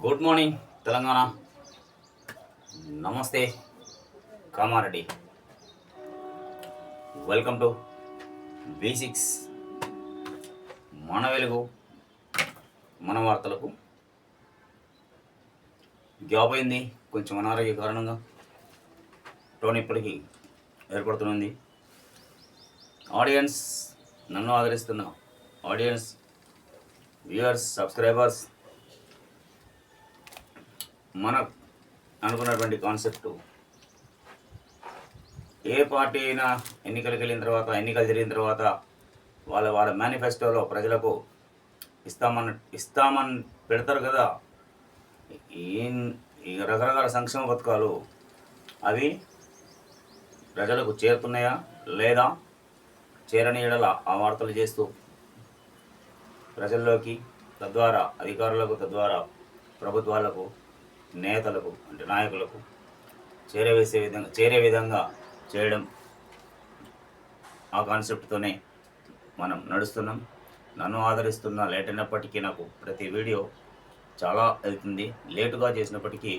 Good morning Telangana. నమస్తే Kamareddy. Welcome to B6 మన వెలుగు మన వార్తలకు. జాబ్ అయింది కొంచెం అనారోగ్య కారణంగా టోన్ ఇప్పటికీ ఏర్పడుతుంది. ఆడియన్స్, నన్ను ఆదరిస్తున్న ఆడియన్స్, వ్యూవర్స్, సబ్స్క్రైబర్స్, మన అనుకున్నటువంటి కాన్సెప్ట్ ఏ పార్టీ అయినా ఎన్నికలు జరిగిన తర్వాత వాళ్ళ మేనిఫెస్టోలో ప్రజలకు ఇస్తామని పెడతారు కదా. ఈ రకరకాల సంక్షేమ పథకాలు అవి ప్రజలకు చేరుతున్నాయా లేదా, చేరని ఎడల ఆ వార్తలు చేస్తూ ప్రజల్లోకి, తద్వారా అధికారులకు, తద్వారా ప్రభుత్వాలకు, నేతలకు అంటే నాయకులకు చేరే విధంగా చేయడం, ఆ కాన్సెప్ట్తోనే మనం నడుస్తున్నాం. నన్ను ఆదరిస్తున్న లేట్ అయినప్పటికీ నాకు ప్రతి వీడియో చాలా వెళ్తుంది. లేటుగా చేసినప్పటికీ,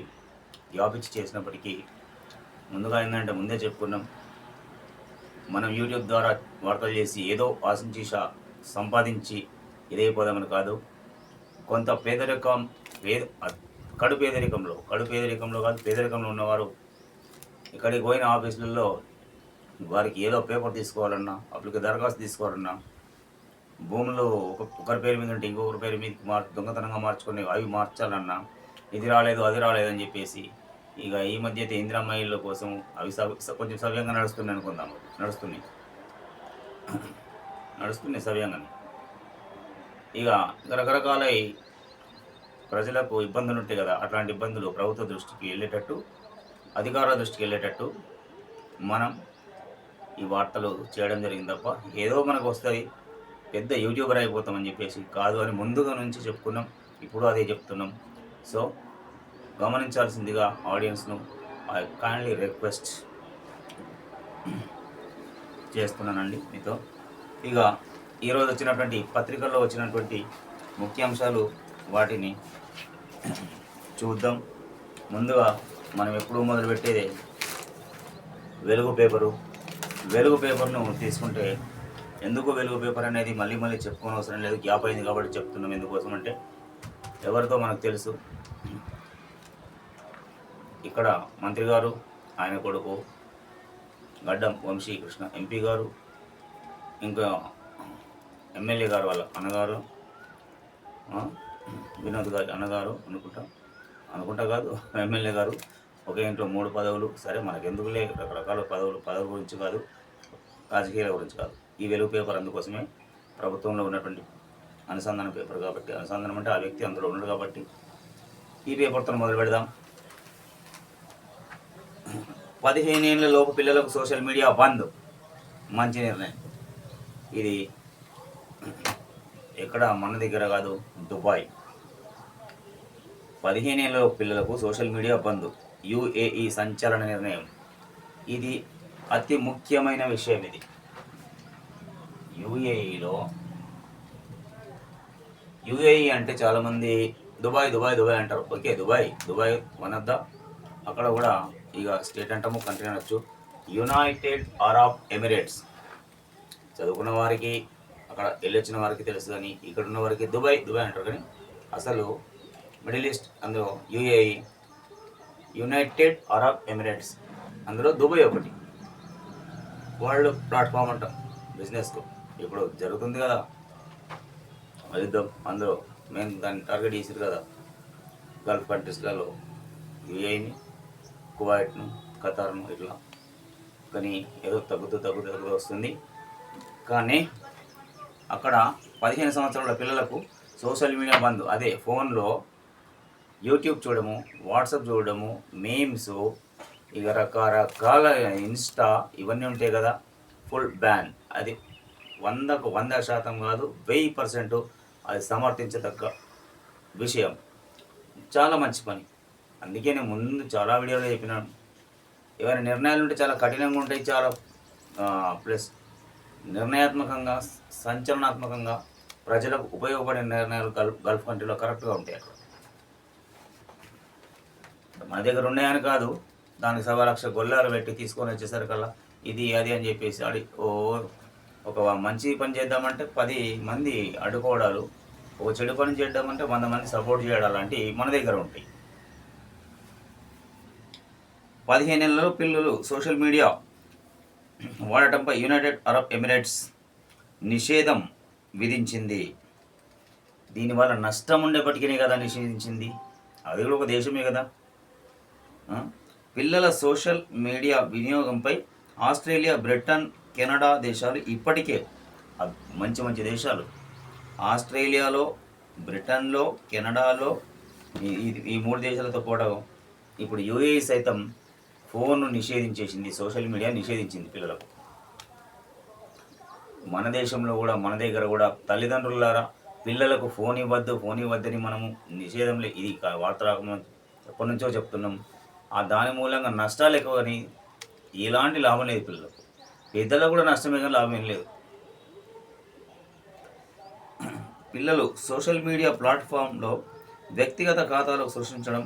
జాబ్ ఇచ్చి చేసినప్పటికీ ముందుగా ఏంటంటే ముందే చెప్పుకున్నాం, మనం యూట్యూబ్ ద్వారా వార్తలు చేసి ఏదో ఆశించి సంపాదించి ఇదైపోదామని కాదు. కొంత కడు పేదరికంలో కాదు, పేదరికంలో ఉన్నవారు ఇక్కడికి పోయిన ఆఫీసులలో వారికి ఏదో పేపర్ తీసుకోవాలన్నా, అప్పటికి దరఖాస్తు తీసుకోవాలన్నా, భూములు ఒకరి పేరు మీద ఉంటే ఇంకొకరి పేరు మీద దొంగతనంగా మార్చుకొని అవి మార్చాలన్నా, ఇది రాలేదు అది రాలేదని చెప్పేసి ఇక ఈ మధ్య అయితే ఇందిరమ్మ ఇళ్ళ కోసం అవి కొంచెం సవ్యంగా నడుస్తున్నాయి అనుకుందాము. నడుస్తున్నాయి సవ్యంగానే. ఇక రకరకాల ప్రజలకు ఇబ్బందులు ఉంటాయి కదా, అట్లాంటి ఇబ్బందులు ప్రభుత్వ దృష్టికి వెళ్ళేటట్టు, అధికారుల దృష్టికి వెళ్ళేటట్టు మనం ఈ వార్తలు చేయడం జరిగింది తప్ప ఏదో మనకు వస్తుంది పెద్ద యూట్యూబర్ అయిపోతామని చెప్పేసి కాదు అని ముందుగా నుంచి చెప్పుకున్నాం. ఇప్పుడు అదే చెప్తున్నాం. సో గమనించాల్సిందిగా ఆడియన్స్ను ఐ కైండ్లీ రిక్వెస్ట్ చేస్తున్నానండి మీతో. ఇక ఈరోజు వచ్చినటువంటి పత్రికల్లో వచ్చినటువంటి ముఖ్యాంశాలు, వాటిని చూద్దాం. ముందుగా మనం ఎప్పుడు మొదలుపెట్టేదే వెలుగు పేపర్ను తీసుకుంటే, ఎందుకు వెలుగు పేపర్ అనేది మళ్ళీ చెప్పుకోని అవసరం లేదు, గ్యాప్ అయింది కాబట్టి చెప్తున్నాం. ఎందుకోసం అంటే ఎవరితో మనకు తెలుసు. ఇక్కడ మంత్రి గారు, ఆయన కొడుకు గడ్డం వంశీకృష్ణ ఎంపీ గారు, ఇంకా ఎమ్మెల్యే గారు వాళ్ళ అన్నగారు, వినోద్ గారి అన్నగారు అనుకుంటా కాదు, ఎమ్మెల్యే గారు, ఒకే ఇంట్లో 3 పదవులు. సరే మనకెందుకులే రకరకాల పదవుల గురించి కాదు, రాజకీయాల గురించి కాదు. ఈ వెలుగు పేపర్ అందుకోసమే, ప్రభుత్వంలో ఉన్నటువంటి అనుసంధాన పేపర్ కాబట్టి, అనుసంధానం అంటే ఆ వ్యక్తి అందులో ఉన్నాడు కాబట్టి ఈ పేపర్తో మొదలు పెడదాం. 15 ఏళ్ల లోపు పిల్లలకు సోషల్ మీడియా బంద్, మంచి నిర్ణయం. ఇది ఎక్కడ మన దగ్గర కాదు, దుబాయ్. 15 ఏళ్ల పిల్లలకు సోషల్ మీడియా బంద్, UAE సంచలన నిర్ణయం. ఇది అతి ముఖ్యమైన విషయం. ఇది యుఏఈ అంటే చాలామంది దుబాయ్ అంటారు. Okay, Dubai one of the, అక్కడ కూడా ఇక స్టేట్ అంటాము, కంట్రీ అనొచ్చు. United Arab Emirates. చదువుకున్న వారికి, అక్కడ వెళ్ళొచ్చిన వారికి తెలుసు, కానీ ఇక్కడ ఉన్న వారికి దుబాయ్ అంటారు. కానీ అసలు మిడిల్ ఈస్ట్, అందులో UAE, యునైటెడ్ అరబ్ ఎమిరేట్స్, అందులో దుబాయ్ ఒకటి. వరల్డ్ ప్లాట్ఫామ్ అంటాం బిజినెస్కు. ఇప్పుడు జరుగుతుంది కదా యుద్ధం, అందులో మేము దాన్ని టార్గెట్ చేసారు కదా, గల్ఫ్ కంట్రీస్లలో UAEని, కువైట్ను, ఖతార్ను, ఇట్లా. కానీ ఏదో తగ్గుతూ వస్తుంది. కానీ అక్కడ 15 సంవత్సరాల పిల్లలకు సోషల్ మీడియా బంద్. అదే ఫోన్లో యూట్యూబ్ చూడము, వాట్సాప్ చూడడము, మీమ్స్, ఇక రకరకాల ఇన్స్టా, ఇవన్నీ ఉంటాయి కదా, ఫుల్ బ్యాన్. అది 100కు 100% కాదు, 1000% అది సమర్థించదగ్గ విషయం. చాలా మంచి పని. అందుకే నేను ముందు చాలా వీడియోలో చెప్పినాను, ఏమైనా నిర్ణయాలు ఉంటే చాలా కఠినంగా ఉంటాయి, చాలా ప్లస్ నిర్ణయాత్మకంగా, సంచలనాత్మకంగా ప్రజలకు ఉపయోగపడే నిర్ణయాలు గల్ఫ్ కంట్రీలో కరెక్ట్గా ఉంటాయి. అక్కడ మన దగ్గర ఉన్నాయని కాదు, దానికి 1,00,000 గొల్లాలు పెట్టి తీసుకొని వచ్చేసరికల్లా ఇది అది అని చెప్పేసి ఒక మంచి పని చేద్దామంటే 10 మంది అడ్డుకోవడాలు, ఒక చెడు పని చేద్దామంటే 100 మంది సపోర్ట్ చేయడం లాంటివి మన దగ్గర ఉంటాయి. 15 ఏళ్లలో పిల్లలు సోషల్ మీడియా వాడటంపై యునైటెడ్ అరబ్ ఎమిరేట్స్ నిషేధం విధించింది. దీనివల్ల నష్టం ఉండేప్పటికీ కదా నిషేధించింది, అది కూడా ఒక దేశమే కదా. పిల్లల సోషల్ మీడియా వినియోగంపై ఆస్ట్రేలియా, బ్రిటన్, కెనడా దేశాలు ఇప్పటికే మంచి మంచి దేశాలు, ఆస్ట్రేలియాలో, బ్రిటన్లో, కెనడాలో ఈ 3 దేశాలతో కూడా ఇప్పుడు యుఏఈ సైతం ఫోన్ను నిషేధించేసింది, సోషల్ మీడియా నిషేధించింది పిల్లలకు. మన దేశంలో కూడా, మన దగ్గర కూడా తల్లిదండ్రులారా పిల్లలకు ఫోన్ ఇవ్వద్దని మనము నిషేధంలో ఇది వార్త రాకముందు ఎప్పటి నుంచో చెప్తున్నాం. దాని మూలంగా నష్టాలు ఎక్కువ, కానీ ఎలాంటి లాభం లేదు పిల్లలకు. పెద్దలకు కూడా నష్టమే కానీ లాభం ఏం లేదు. పిల్లలు సోషల్ మీడియా ప్లాట్ఫామ్లో వ్యక్తిగత ఖాతాలు సృష్టించడం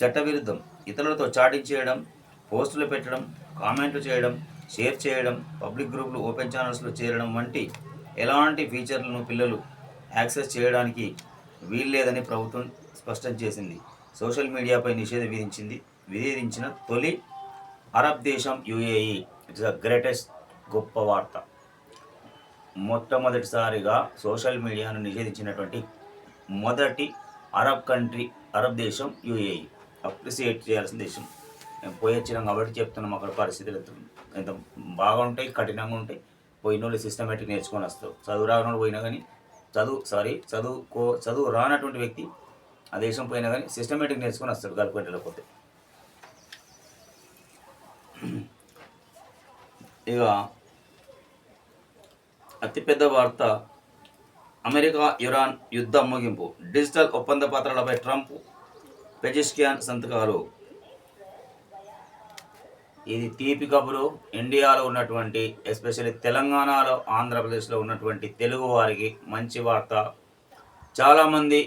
చట్టవిరుద్ధం. ఇతరులతో చాటింగ్ చేయడం, పోస్టులు పెట్టడం, కామెంట్లు చేయడం, షేర్ చేయడం, పబ్లిక్ గ్రూపులు, ఓపెన్ ఛానల్స్లో చేరడం వంటి ఎలాంటి ఫీచర్లను పిల్లలు యాక్సెస్ చేయడానికి వీల్లేదని ప్రభుత్వం స్పష్టం చేసింది. సోషల్ మీడియాపై నిషేధం విధించిన తొలి అరబ్ దేశం యుఏఈ. ఇట్స్ ద గ్రేటెస్ట్, గొప్ప వార్త. మొట్టమొదటిసారిగా సోషల్ మీడియాను నిషేధించినటువంటి మొదటి అరబ్ దేశం యుఏఈ. అప్రిసియేట్ చేయాల్సిన దేశం. మేము పోయి వచ్చినాం కాబట్టి చెప్తున్నాం, అక్కడ పరిస్థితులు ఎంత బాగా ఉంటాయి, కఠినంగా ఉంటాయి. పోయిన వాళ్ళు సిస్టమేటిక్ నేర్చుకొని వస్తారు. చదువు రానోడు పోయినా కానీ చదువు రానటువంటి వ్యక్తి ఆ దేశం పోయినా కానీ సిస్టమేటిక్ నేర్చుకొని వస్తాడు గల్పెట్టలేకపోతే. ఇక అతిపెద్ద వార్త, అమెరికా ఇరాన్ యుద్ధం ముగింపు. డిజిటల్ ఒప్పంద పత్రాలపై ట్రంప్, పెజెస్కియాన్ సంతకాలు. ఇది తీపి కబురు. ఇండియాలో ఉన్నటువంటి, ఎస్పెషల్లీ తెలంగాణలో, ఆంధ్రప్రదేశ్లో ఉన్నటువంటి తెలుగు వారికి మంచి వార్త. చాలామంది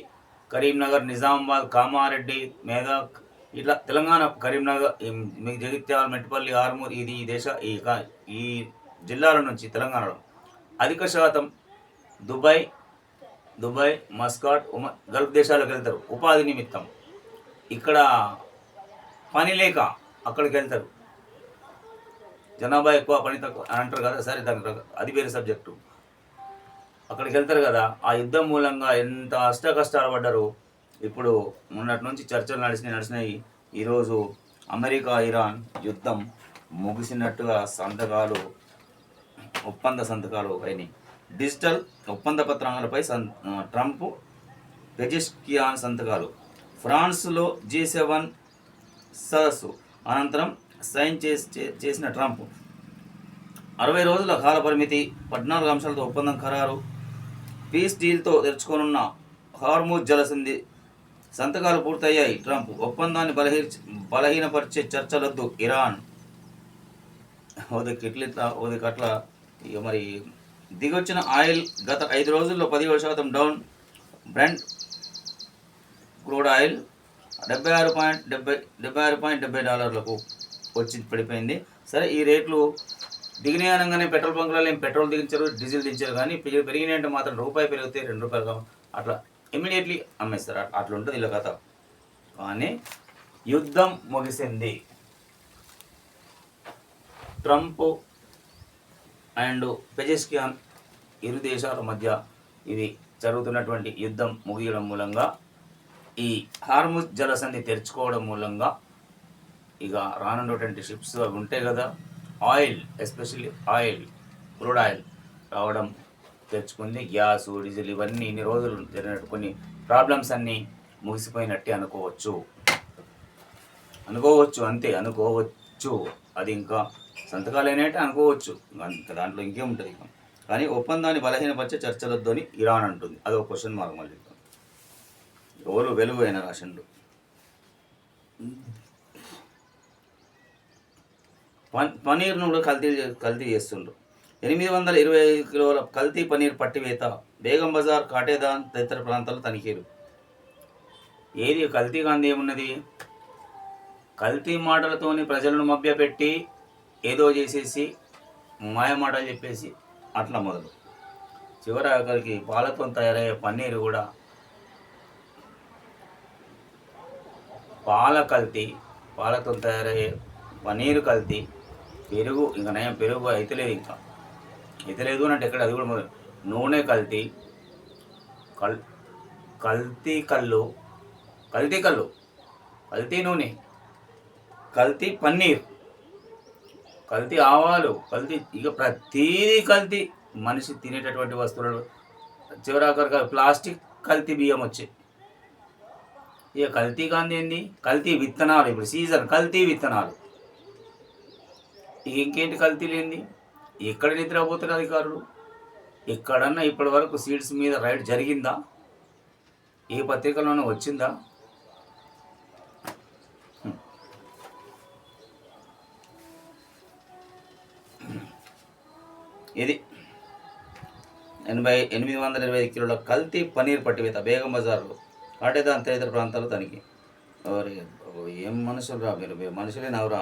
కరీంనగర్, నిజామాబాద్, కామారెడ్డి, మేదక్, ఇట్లా తెలంగాణ, కరీంనగర్, జగిత్యాల, మెట్పల్లి, ఆర్మూర్, ఈ జిల్లాల నుంచి తెలంగాణలో అధిక శాతం దుబాయ్, మస్కాట్, గల్ఫ్ దేశాలకు వెళ్తారు ఉపాధి నిమిత్తం. ఇక్కడ పని లేక అక్కడికి వెళ్తారు. జనాభా ఎక్కువ, పని తక్కువ అంటారు కదా, సరే దానికి అది వేరే సబ్జెక్టు. అక్కడికి వెళ్తారు కదా. ఆ యుద్ధం మూలంగా ఎంత కష్టాలు పడ్డారు. ఇప్పుడు మొన్నటి నుంచి చర్చలు నడిచినాయి. ఈరోజు అమెరికా ఇరాన్ యుద్ధం ముగిసినట్టుగా ఒప్పంద సంతకాలు అయినాయి. డిజిటల్ ఒప్పంద పత్రాలపై ట్రంప్, పెజెస్కియాన్ సంతకాలు. ఫ్రాన్స్లో G7 సదస్సు అనంతరం సైన్ చేసిన ట్రంప్ 60 రోజుల కాల పరిమితి, 14 అంశాలతో ఒప్పందం ఖరారు. పీస్ డీల్తో తెరుచుకోనున్న హార్మూజ్ జలసంధి సంతకాలు పూర్తయ్యాయి. ట్రంప్ ఒప్పందాన్ని బలహీనపరిచే చర్చలొద్దు ఇరాన్. ఓదికట్లా ఇక మరి దిగొచ్చిన ఆయిల్ గత 5 రోజుల్లో 17% డౌన్. బ్రెంట్ క్రూడ్ ఆయిల్ $76.70 వచ్చి పడిపోయింది. సరే, ఈ రేట్లు దిగినాయి అనగానే పెట్రోల్ బంకులలో ఏం పెట్రోల్ దించారు, డీజిల్ దించారు. కానీ పెరిగినాయంటే మాత్రం రూపాయి పెరిగితే $2 అట్లా ఇమ్మీడియట్లీ అమ్మేస్తారు. అట్లా ఉంటుంది ఇలా కథ. కానీ యుద్ధం ముగిసింది. ట్రంప్ అండ్ పెజెస్కియాన్ ఇరు దేశాల మధ్య ఇది జరుగుతున్నటువంటి యుద్ధం ముగియడం మూలంగా, ఈ హార్ముజ్ జలసంధి తెరుచుకోవడం మూలంగా ఇక రానున్నటువంటి షిప్స్ అవి ఉంటాయి కదా, ఆయిల్, ఎస్పెషల్లీ క్రూడ్ ఆయిల్ రావడం తెరుచుకుంది. గ్యాసు, డీజిల్ ఇవన్నీ ఇన్ని రోజులు జరిగినట్టు కొన్ని ప్రాబ్లమ్స్ అన్నీ ముగిసిపోయినట్టే అనుకోవచ్చు. అంతే అనుకోవచ్చు. అది ఇంకా సంతకాలు అయినట్టే అనుకోవచ్చు. దాంట్లో ఇంకేముంటుంది. కానీ ఒప్పందాన్ని బలహీనపరిచే చర్చలొద్దు అని ఇరాన్ అంటుంది. అది ఒక క్వశ్చన్ మార్క్. మళ్ళీ ఎవరు వెలుగు అయిన రాసిండు. పనీర్ను కూడా కల్తీ చేస్తుండ్రు. 825 కిలోల కల్తీ పనీర్ పట్టివేత. బేగం బజార్, కాటేదాన్ తదితర ప్రాంతాల్లో తనిఖీలు. ఏది కల్తీ కాంది ఏమున్నది? కల్తీ మాటలతోని ప్రజలను మభ్యపెట్టి ఏదో చేసేసి మాయ మాటలు చెప్పేసి అట్లా మొదలు చివరి ఆఖరికి పాలతో తయారయ్యే పన్నీరు కూడా పాల కల్తీ, పాలతో తయారయ్యే పన్నీరు కల్తీ, పెరుగు ఇంకా నయం పెరుగు అయితే లేదు, ఇంకా అయితే లేదు అంటే ఎక్కడ అది కూడా మొదలు నూనె కల్తీ, కల్తీ కళ్ళు, కల్తీ నూనె, కల్తీ పన్నీర్, కల్తీ ఆవాలు, కల్తీ ఇక ప్రతీది కల్తీ. మనిషి తినేటటువంటి వస్తువులు చివరాఖరిగా ప్లాస్టిక్ కల్తీ బియ్యం వచ్చాయి. ఇక కల్తీ కాంతి ఏంది, కల్తీ విత్తనాలు. ఇప్పుడు సీజన్ కల్తీ విత్తనాలు. ఇంకేంటి కల్తీ లేనిది? ఎక్కడ నిద్రపోతున్నారు అధికారులు? ఎక్కడన్నా ఇప్పటి వరకు సీడ్స్ మీద రైడ్ జరిగిందా? ఏ పత్రికలోనూ వచ్చిందా? ఇది 825 కిలోల కల్తీ పన్నీర్ పట్టివేత బేగం బజార్లో కాటేదాన్ తదితర ప్రాంతాల్లో తనిఖీ. ఏం మనుషులు రా మీరు, మనుషులే నవరా.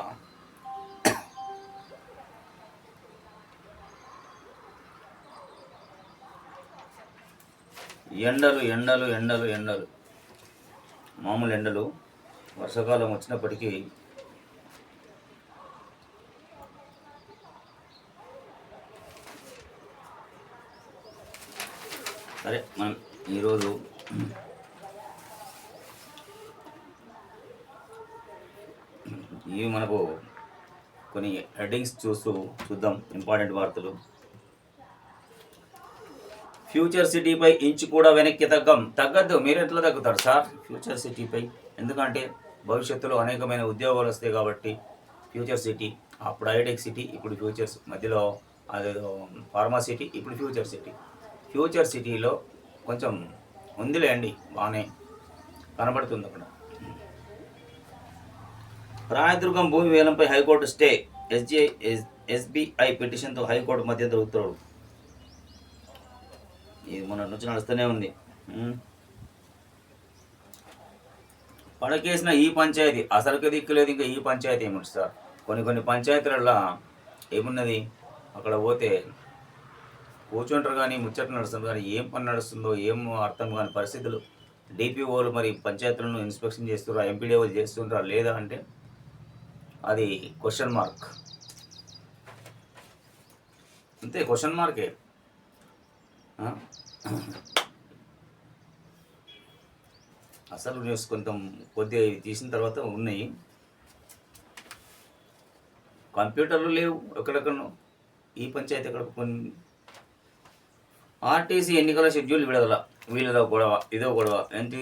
ఎండలు ఎండలు ఎండలు ఎండలు మామూలు ఎండలు. వర్షాకాలం వచ్చినప్పటికీ సరే, మనం ఈరోజు ఇవి మనకు కొన్ని హెడ్డింగ్స్ చూద్దాం. ఇంపార్టెంట్ వార్తలు. ఫ్యూచర్ సిటీపై ఇంచు కూడా వెనక్కి తగ్గద్దు. మీరు ఎట్లా తగ్గుతారు సార్ ఫ్యూచర్ సిటీపై? ఎందుకంటే భవిష్యత్తులో అనేకమైన ఉద్యోగాలు వస్తాయి కాబట్టి. ఫ్యూచర్ సిటీ, అప్పుడు హైటెక్ సిటీ, ఇప్పుడు ఫ్యూచర్స్ మధ్యలో అదేదో ఫార్మా సిటీ, ఇప్పుడు ఫ్యూచర్ సిటీ. ఫ్యూచర్ సిటీలో కొంచెం ఉందిలేండి, బాగానే కనబడుతుంది అక్కడ. రాయదుర్గం భూమి వేలంపై హైకోర్టు స్టే. ఎస్బీఐ పిటిషన్తో హైకోర్టు మధ్యంతర ఉత్తర్వులు. ఇది మొన్న నుంచి నడుస్తూనే ఉంది. పడకేసిన ఈ పంచాయతీ అసలుకి దిక్కులేదు. ఇంకా ఈ పంచాయతీ ఏమిటి సార్? కొన్ని పంచాయతీలలో ఏమున్నది, అక్కడ పోతే కూర్చుంటారు కానీ ముచ్చట్లు నడుస్తుంది కానీ ఏం పని నడుస్తుందో ఏం అర్థం కాని పరిస్థితులు. డిపిఓలు మరి పంచాయతీలను ఇన్స్పెక్షన్ చేస్తున్నారా, ఎంపీడీఓలు చేస్తుంటారా లేదా అంటే అది క్వశ్చన్ మార్క్. అంతే, క్వశ్చన్ మార్కే. అసలు న్యూస్ కొంచెం కొద్దిగా తీసిన తర్వాత ఉన్నాయి. కంప్యూటర్లు లేవు ఎక్కడెక్కడో. ఈ పంచాయతీ ఎక్కడ కొన్ని. ఆర్టీసీ ఎన్నికల షెడ్యూల్ విడుదల. వీళ్ళదో గొడవ, ఇదో గొడవ. ఏంటి,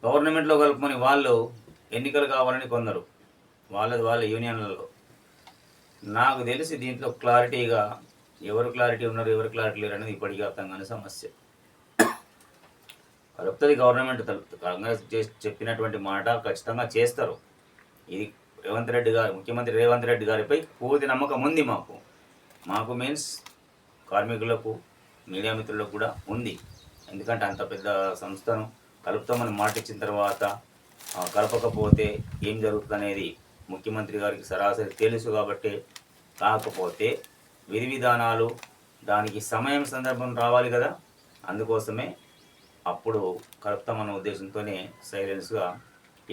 గవర్నమెంట్లో కలుపుకొని వాళ్ళు ఎన్నికలు కావాలని కొందరు వాళ్ళ యూనియన్లలో. నాకు తెలిసి దీంట్లో క్లారిటీగా ఎవరు క్లారిటీ ఉన్నారు, ఎవరు క్లారిటీ లేరు అనేది ఇప్పటికీ అర్థం కాని సమస్య. కలుపుతుంది గవర్నమెంట్. కాంగ్రెస్ చెప్పినటువంటి మాట ఖచ్చితంగా చేస్తారు. ఇది రేవంత్ రెడ్డి గారు, ముఖ్యమంత్రి రేవంత్ రెడ్డి గారిపై పూర్తి నమ్మకం ఉంది మాకు మీన్స్ కార్మికులకు, మీడియా మిత్రులకు కూడా ఉంది. ఎందుకంటే అంత పెద్ద సంస్థను కలుపుతామని మాట ఇచ్చిన తర్వాత కలపకపోతే ఏం జరుగుతుంది అనేది ముఖ్యమంత్రి గారికి సరాసరి తెలుసు కాబట్టి. కాకపోతే విధి విధానాలు, దానికి సమయం సందర్భం రావాలి కదా, అందుకోసమే అప్పుడు కలుపుతామన్న ఉద్దేశంతోనే సైలెన్స్గా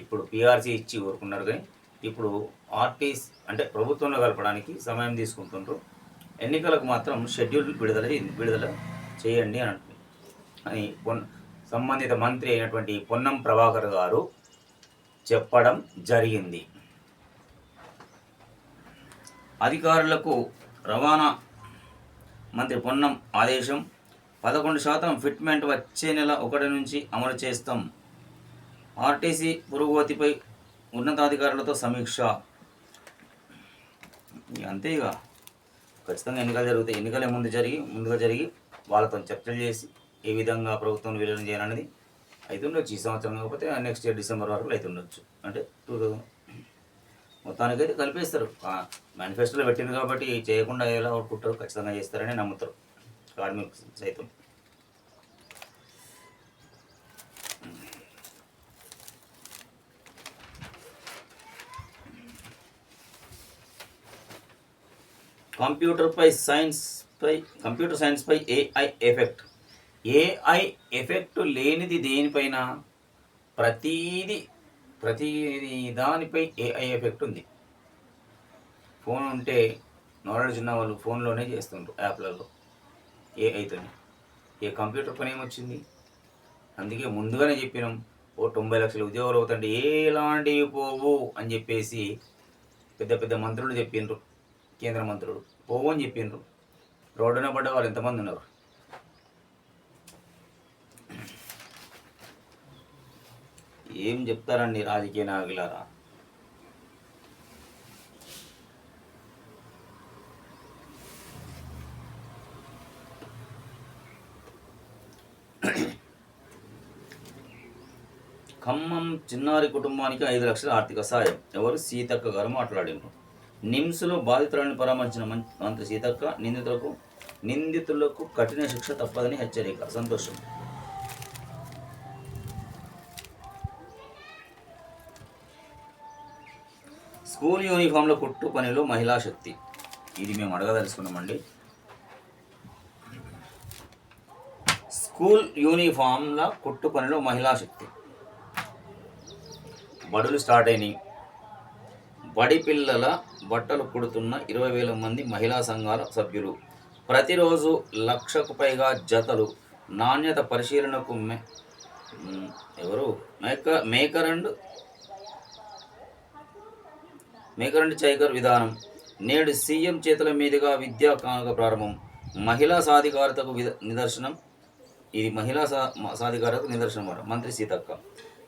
ఇప్పుడు పిఆర్సీ ఇచ్చి ఊరుకున్నారు. కానీ ఇప్పుడు ఆర్టీస్ అంటే ప్రభుత్వంలో కలపడానికి సమయం తీసుకుంటుండ్రు. ఎన్నికలకు మాత్రం షెడ్యూల్ విడుదల చేయండి అని సంబంధిత మంత్రి అయినటువంటి పొన్నం ప్రభాకర్ గారు చెప్పడం జరిగింది. అధికారులకు రవాణా మంత్రి పొన్నం ఆదేశం. 11% ఫిట్మెంట్ వచ్చే నెల 1 నుంచి అమలు చేస్తాం. ఆర్టీసీ పురోగతిపై ఉన్నతాధికారులతో సమీక్ష. అంతే ఇక ఖచ్చితంగా ఎన్నికలు జరుగుతాయి. ఎన్నికలే ముందుగా జరిగి వాళ్ళతో చర్చలు చేసి ఏ విధంగా ప్రభుత్వం విలీనం చేయాలనేది అవుతుండొచ్చు. ఈ సంవత్సరం కాకపోతే నెక్స్ట్ ఇయర్ డిసెంబర్ వరకు అవుతుండొచ్చు. అంటే 2000 మొత్తానికైతే కలిపేస్తారు. మేనిఫెస్టోలో పెట్టింది కాబట్టి చేయకుండా ఎలా అనుకుంటారు, ఖచ్చితంగా చేస్తారని నమ్ముతారు కార్మికులు సైతం. కంప్యూటర్ సైన్స్పై ఏఐ ఎఫెక్ట్. ఏఐ ఎఫెక్ట్ లేనిది దేనిపైన? ప్రతి దానిపై ఏఐ ఎఫెక్ట్ ఉంది. ఫోన్ ఉంటే నాలెడ్జ్ ఉన్న వాళ్ళు ఫోన్లోనే చేస్తుంటారు, యాప్లలో ఏఐతో. ఏ కంప్యూటర్ పని ఏమొచ్చింది? అందుకే ముందుగానే చెప్పినాం, 90 లక్షల ఉద్యోగాలు అవుతుంటే ఎలాంటివి పోవు అని చెప్పేసి పెద్ద పెద్ద మంత్రులు చెప్పిండ్రు, కేంద్ర మంత్రులు పోవు అని చెప్పిండ్రు. రోడ్డున పడ్డ వాళ్ళు ఎంతమంది ఉన్నారు? ఏం చెప్తారండి రాజకీయ నాయకులారా? ఖమ్మం చిన్నారి కుటుంబానికి 5 లక్షల ఆర్థిక సాయం. ఎవరు? సీతక్క గారు మాట్లాడిండ్రు. నిమ్స్లో బాధితులను పరామర్శించిన మంత్రి సీతక్క, నిందితులకు కఠిన శిక్ష తప్పదని హెచ్చరిక. సంతోషం. స్కూల్ యూనిఫామ్ల కుట్టు పనిలో మహిళా శక్తి. ఇది మేము అడగదలుచుకున్నామండి. స్కూల్ యూనిఫామ్ల కుట్టు పనిలో మహిళా శక్తి. బడులు స్టార్ట్ అయినాయి. బడి పిల్లల బట్టలు కుడుతున్న 20,000 మంది మహిళా సంఘాల సభ్యులు. ప్రతిరోజు 1,00,000కు పైగా జతలు. నాణ్యత పరిశీలనకు మేకర్ అండ్ చైకర్ విధానం. నేడు సీఎం చేతుల మీదుగా విద్యా కానుక ప్రారంభం. మహిళా సాధికారతకు నిదర్శనం. ఇది మహిళా సాధికారతకు నిదర్శనం అన్నమాట. మంత్రి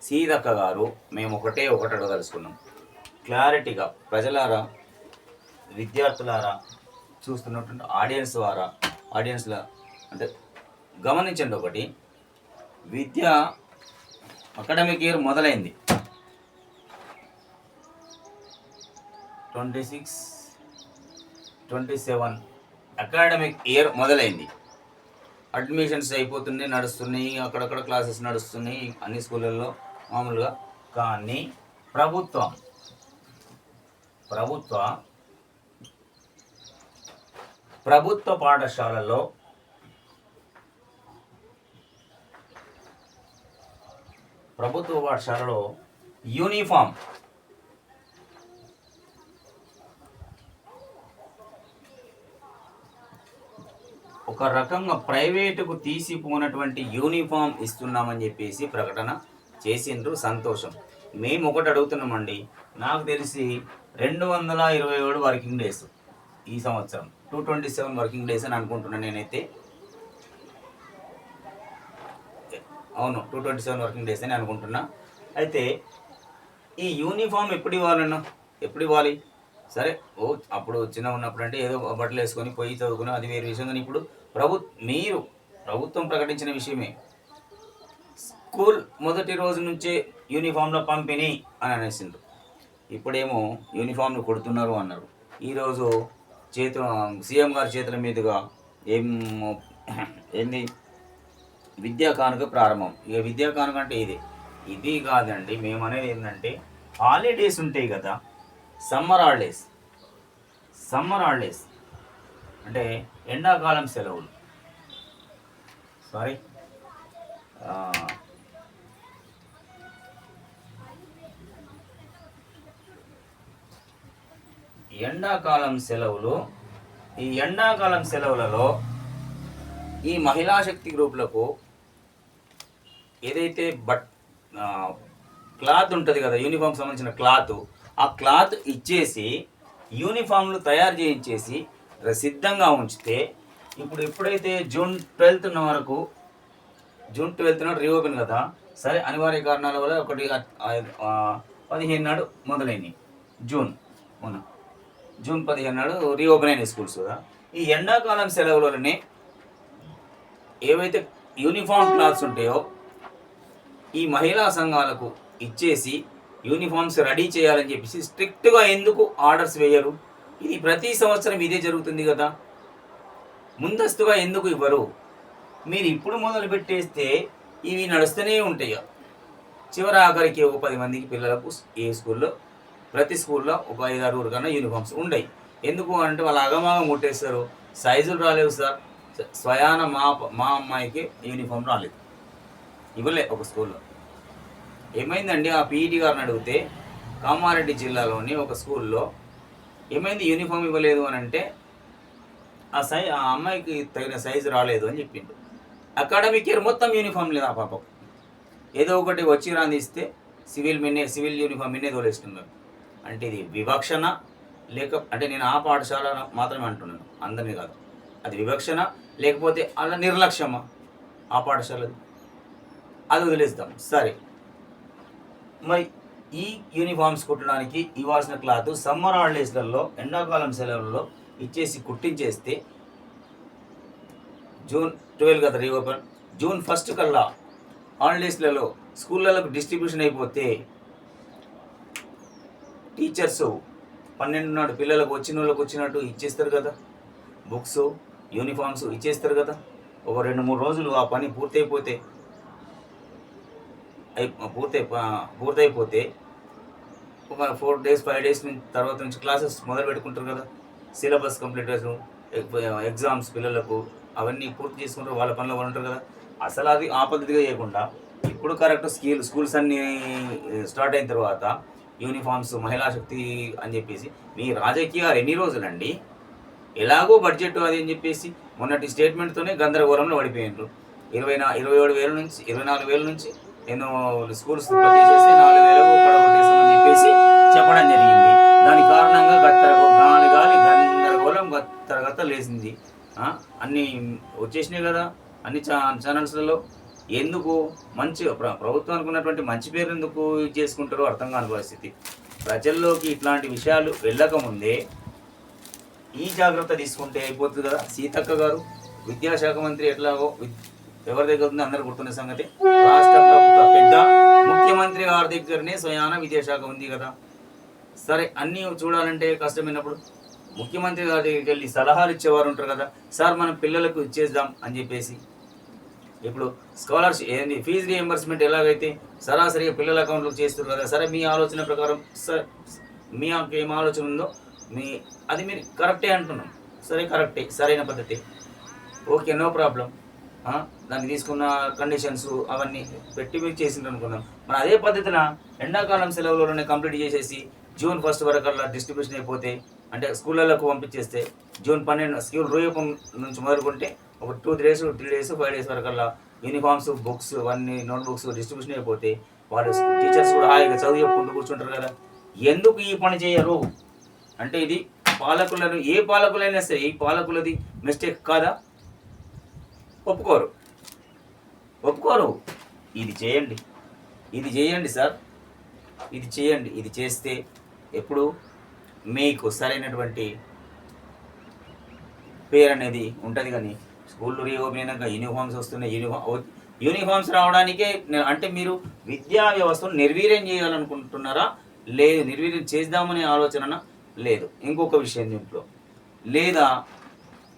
సీతక్క గారు, మేము ఒకటి అడగదలుచుకున్నాం. క్లారిటీగా ప్రజలారా, విద్యార్థులారా, చూస్తున్నటువంటి ఆడియన్స్ల అంటే గమనించండి. ఒకటి, విద్య అకాడమిక్ ఇయర్ మొదలైంది. 26-27 అకాడమిక్ ఇయర్ మొదలైంది. అడ్మిషన్స్ అయిపోతున్నాయి, నడుస్తున్నాయి, అక్కడక్కడ క్లాసెస్ నడుస్తున్నాయి అన్ని స్కూళ్ళల్లో మామూలుగా. కానీ ప్రభుత్వ పాఠశాలలో యూనిఫామ్ ఒక రకంగా ప్రైవేటుకు తీసిపోనటువంటి యూనిఫామ్ ఇస్తున్నామని చెప్పేసి ప్రకటన చేసిండ్రు. సంతోషం. మేము ఒకటి అడుగుతున్నామండి. నాకు తెలిసి 227 వర్కింగ్ డేస్ ఈ సంవత్సరం, 227 వర్కింగ్ డేస్ అని అనుకుంటున్నాను నేనైతే. అవును, 227 వర్కింగ్ డేస్ అని అనుకుంటున్నా. అయితే ఈ యూనిఫామ్ ఎప్పుడు ఇవ్వాలి? సరే, అప్పుడు చిన్న ఉన్నప్పుడు అంటే ఏదో బట్టలు వేసుకొని పోయి చదువుకుని అది వేరే విషయం. కానీ ఇప్పుడు ప్రభుత్వం ప్రకటించిన విషయమే. స్కూల్ మొదటి రోజు నుంచే యూనిఫామ్లో పంపిణీ అని అనేసిండ్రు. ఇప్పుడేమో యూనిఫామ్లు కొడుతున్నారు అన్నారు. ఈరోజు సీఎం గారి చేతుల మీదుగా ఏంది విద్యా కానుక ప్రారంభం. ఇక విద్యా కానుక అంటే ఇది కాదండి. మేము అనేది ఏంటంటే హాలిడేస్ ఉంటాయి కదా, సమ్మర్ హాలిడేస్ అంటే ఎండాకాలం సెలవులు. ఎండాకాలం సెలవులు. ఈ ఎండాకాలం సెలవులలో ఈ మహిళా శక్తి గ్రూపులకు ఏదైతే క్లాత్ ఉంటుంది కదా, యూనిఫామ్ సంబంధించిన ఆ క్లాత్ ఇచ్చేసి యూనిఫామ్లు తయారు చేయించేసి సిద్ధంగా ఉంచితే, ఎప్పుడైతే జూన్ 12th వరకు, జూన్ 12th రీఓపెన్ కదా, సరే అనివార్య కారణాల వల్ల 15 నాడు మొదలైనవి. జూన్ 15 నాడు రీఓపెన్ అయిన స్కూల్స్ కదా. ఈ ఎండాకాలం సెలవులనే ఏవైతే యూనిఫామ్ క్లాత్స్ ఉంటాయో ఈ మహిళా సంఘాలకు ఇచ్చేసి యూనిఫామ్స్ రెడీ చేయాలని చెప్పేసి స్ట్రిక్ట్గా ఎందుకు ఆర్డర్స్ వేయరు? ఇది ప్రతి సంవత్సరం ఇదే జరుగుతుంది కదా. ముందస్తుగా ఎందుకు ఇవ్వరు? మీరు ఇప్పుడు మొదలు పెట్టేస్తే ఇవి నడుస్తూనే ఉంటాయి. చివరి ఆఖరికి ఒక 10 మందికి పిల్లలకు ప్రతి స్కూల్లో ఒక 5-6 కన్నా యూనిఫామ్స్ ఉండయి. ఎందుకు అంటే వాళ్ళు అగమాగం కొట్టేస్తారు, సైజులు రాలేవు సార్. స్వయాన మా అమ్మాయికి యూనిఫామ్ రాలేదు, ఇవ్వలే ఒక స్కూల్లో. ఏమైందండి ఆ పీఈటీ గారిని అడిగితే కామారెడ్డి జిల్లాలోని ఒక స్కూల్లో ఏమైంది యూనిఫామ్ ఇవ్వలేదు అని అంటే ఆ అమ్మాయికి తగిన సైజు రాలేదు అని చెప్పిండు. అకాడమిక్ ఇయర్ మొత్తం యూనిఫామ్ లేదు ఆ పాపకు. ఏదో ఒకటి వచ్చి రాందిస్తే సివిల్ యూనిఫామ్ మిన్నే తోలేస్తున్నారు. అంటే ఇది వివక్షణ లేక అంటే నేను ఆ పాఠశాల మాత్రమే అంటున్నాను, అందరినీ కాదు. అది వివక్షణ లేకపోతే అలా నిర్లక్ష్యమా ఆ పాఠశాలది, అది వదిలేస్తాం సరే. మరి ఈ యూనిఫామ్స్ కుట్టడానికి ఇవ్వాల్సిన క్లాత్ సమ్మర్ హాలిడేస్లలో ఎండాకాలం సెలవులలో ఇచ్చేసి కుట్టించేస్తే జూన్ 12 కదా రీఓపెన్, జూన్ 1 కల్లా హాలిడేస్లలో స్కూళ్ళకు డిస్ట్రిబ్యూషన్ అయిపోతే టీచర్స్ 12 నాడు పిల్లలకు వచ్చిన వాళ్ళకి వచ్చినట్టు ఇచ్చేస్తారు కదా, బుక్స్ యూనిఫామ్స్ ఇచ్చేస్తారు కదా. ఒక 2-3 రోజులు ఆ పని పూర్తయిపోతే ఒక 4 days 5 days తర్వాత నుంచి క్లాసెస్ మొదలు పెట్టుకుంటారు కదా. సిలబస్ కంప్లీట్ ఎగ్జామ్స్ పిల్లలకు అవన్నీ పూర్తి చేసుకుంటారు, వాళ్ళ పనిలో వాళ్ళు ఉంటారు కదా. అసలు అది ఆ పద్ధతిగా చేయకుండా ఇప్పుడు కరెక్ట్ స్కూల్స్ అన్నీ స్టార్ట్ అయిన తర్వాత యూనిఫామ్స్ మహిళా శక్తి అని చెప్పేసి మీ రాజకీయాలు ఎన్ని రోజులండి? ఎలాగో బడ్జెట్ అది అని చెప్పేసి మొన్నటి స్టేట్మెంట్తోనే గందరగోళంలో పడిపోయినారు. 27,000 నుంచి 24,000 నుంచి నేను స్కూల్స్ ప్రతి చేస్తే 4,000 పడగొట్టేసామని చెప్పేసి చెప్పడం జరిగింది. దాని కారణంగా గాలి గందరగోళం గత్తరగత్త లేసింది. అన్నీ వచ్చేసినాయి కదా అన్ని ఛానల్స్లలో. ఎందుకు మంచి ప్రభుత్వానికి ఉన్నటువంటి మంచి పేరు ఎందుకు చేసుకుంటారో అర్థం కాని పరిస్థితి. ప్రజల్లోకి ఇట్లాంటి విషయాలు వెళ్ళకముందే ఈ జాగ్రత్త తీసుకుంటే అయిపోతుంది కదా. సీతక్క గారు విద్యాశాఖ మంత్రి ఎట్లాగో ఎవరి దగ్గర ఉందో అందరు గుర్తున్న సంగతి, రాష్ట్ర ప్రభుత్వ పెద్ద ముఖ్యమంత్రి గారి దగ్గరనే స్వయాన విద్యాశాఖ ఉంది కదా. సరే అన్నీ చూడాలంటే కష్టమైనప్పుడు ముఖ్యమంత్రి గారి దగ్గరికి వెళ్ళి సలహాలు ఇచ్చేవారు ఉంటారు కదా. సార్ మనం పిల్లలకు ఇచ్చేద్దాం అని చెప్పేసి, ఇప్పుడు స్కాలర్షిప్ ఏంది ఫీజు రీఎంబర్స్మెంట్ ఎలాగైతే సరాసరిగా పిల్లల అకౌంట్లోకి చేస్తారు కదా. సరే మీ ఆలోచన ప్రకారం మీ ఏం ఆలోచన ఉందో అది మీరు కరెక్టే అంటున్నాం. సరే కరెక్టే, సరైన పద్ధతి, ఓకే, నో ప్రాబ్లం. దాన్ని తీసుకున్న కండిషన్స్ అవన్నీ పెట్టి మీరు చేసిండ్రు అనుకుందాం. మరి అదే పద్ధతిన ఎండాకాలం సెలవులలోనే కంప్లీట్ చేసేసి జూన్ 1 వరకల్లా డిస్ట్రిబ్యూషన్ అయిపోతే, అంటే స్కూళ్ళకు పంపించేస్తే జూన్ 12 స్కూల్ రీఓపెన్ నుంచి మొదలుకుంటే ఒక 2-3 days 3 days 5 days వరకల్లా యూనిఫామ్స్ బుక్స్ అవన్నీ నోట్బుక్స్ డిస్ట్రిబ్యూషన్ అయిపోతే వాళ్ళు టీచర్స్ కూడా హాయిగా చదువు చెప్పుకుంటూ కూర్చుంటారు కదా. ఎందుకు ఈ పని చేయరు అంటే ఇది పాలకులను, ఏ పాలకులైనా సరే ఈ పాలకులది మిస్టేక్ కాదా? ఒప్పుకోరు. ఇది చేయండి సార్, ఇది చేయండి. ఇది చేస్తే ఎప్పుడు మీకు సరైనటువంటి పేరు అనేది ఉంటుంది. కానీ స్కూళ్ళు రీఓపెన్ అయినాక యూనిఫామ్స్ వస్తున్నాయి. యూనిఫామ్స్ రావడానికే అంటే మీరు విద్యా వ్యవస్థను నిర్వీర్యం చేయాలనుకుంటున్నారా? లేదు, నిర్వీర్యం చేద్దామనే ఆలోచన లేదు. ఇంకొక విషయం దీంట్లో, లేదా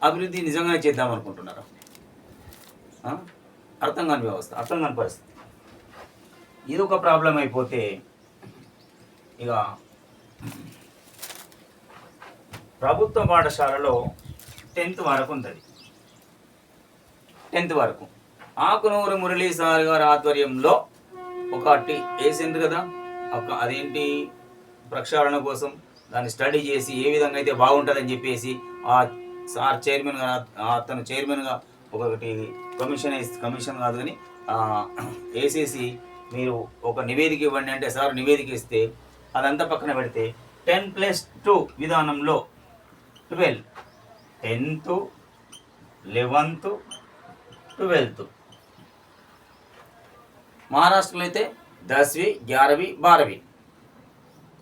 అభివృద్ధి నిజంగానే చేద్దామనుకుంటున్నారా? అర్థం కాని వ్యవస్థ, అర్థం కాని పరిస్థితి. ఇది ఒక ప్రాబ్లం అయిపోతే ఇక ప్రభుత్వ పాఠశాలలో 10th వరకు ఉంటుంది. 10th వరకు ఆకునూరు మురళీ సార్ గారి ఆధ్వర్యంలో ఒకటి వేసింది కదా, అదేంటి ప్రక్షాళన కోసం దాన్ని స్టడీ చేసి ఏ విధంగా అయితే బాగుంటుందని చెప్పేసి ఆ సార్ చైర్మన్గా, అతను చైర్మన్గా ఒకటి కమిషన్ కాదు కానీ వేసేసి మీరు ఒక నివేదిక ఇవ్వండి అంటే సార్ నివేదిక ఇస్తే అదంతా పక్కన పెడితే 10+2 విధానంలో 12, 10th, 11th, 12th. మహారాష్ట్రలో అయితే 10वीं, 11वीं, 12वीं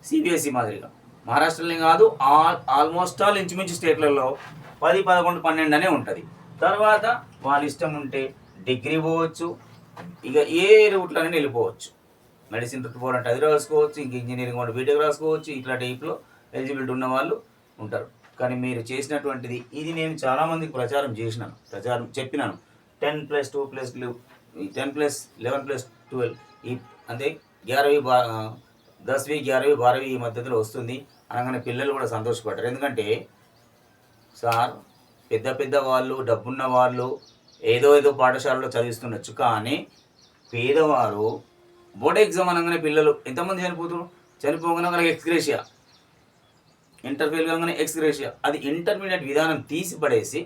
సిబిఎస్ఈ మాదిరిగా. మహారాష్ట్రలో కాదు, ఆల్మోస్ట్ ఆల్ ఇంచుమించు స్టేట్లలో 10, 11, 12 అనే ఉంటుంది. తర్వాత వాళ్ళ ఇష్టం ఉంటే డిగ్రీ పోవచ్చు, ఇక ఏ రూట్లోనే వెళ్ళిపోవచ్చు. మెడిసిన్ రూట్ పోవాలంటే అది రాసుకోవచ్చు, ఇంక ఇంజనీరింగ్ వాళ్ళు బీటెక్ రాసుకోవచ్చు. ఇట్లా టైప్లో ఎలిజిబిలిటీ ఉన్న వాళ్ళు ఉంటారు. కానీ మీరు చేసినటువంటిది ఇది నేను చాలామందికి చెప్పినాను. 10+2+10+11+12 ఈ అంటే 10वीं, 11वीं, 12वीं ఈ మధ్యలో వస్తుంది. అనగానే పిల్లలు కూడా సంతోషపడ్డారు. ఎందుకంటే సార్ పెద్ద పెద్ద వాళ్ళు, డబ్బున్న వాళ్ళు ఏదో ఏదో పాఠశాలలో చదివిస్తుండొచ్చు, కానీ పేదవారు బోర్డ్ ఎగ్జామ్ అనగానే పిల్లలు ఎంతమంది చనిపోతున్నారు, చనిపోగానే వాళ్ళకి ఎక్స్గ్రేషియా, ఇంటర్ ఫెయిల్ కాగానే ఎక్స్గ్రేషియా, అది ఇంటర్మీడియట్ విధానం తీసి పడేసి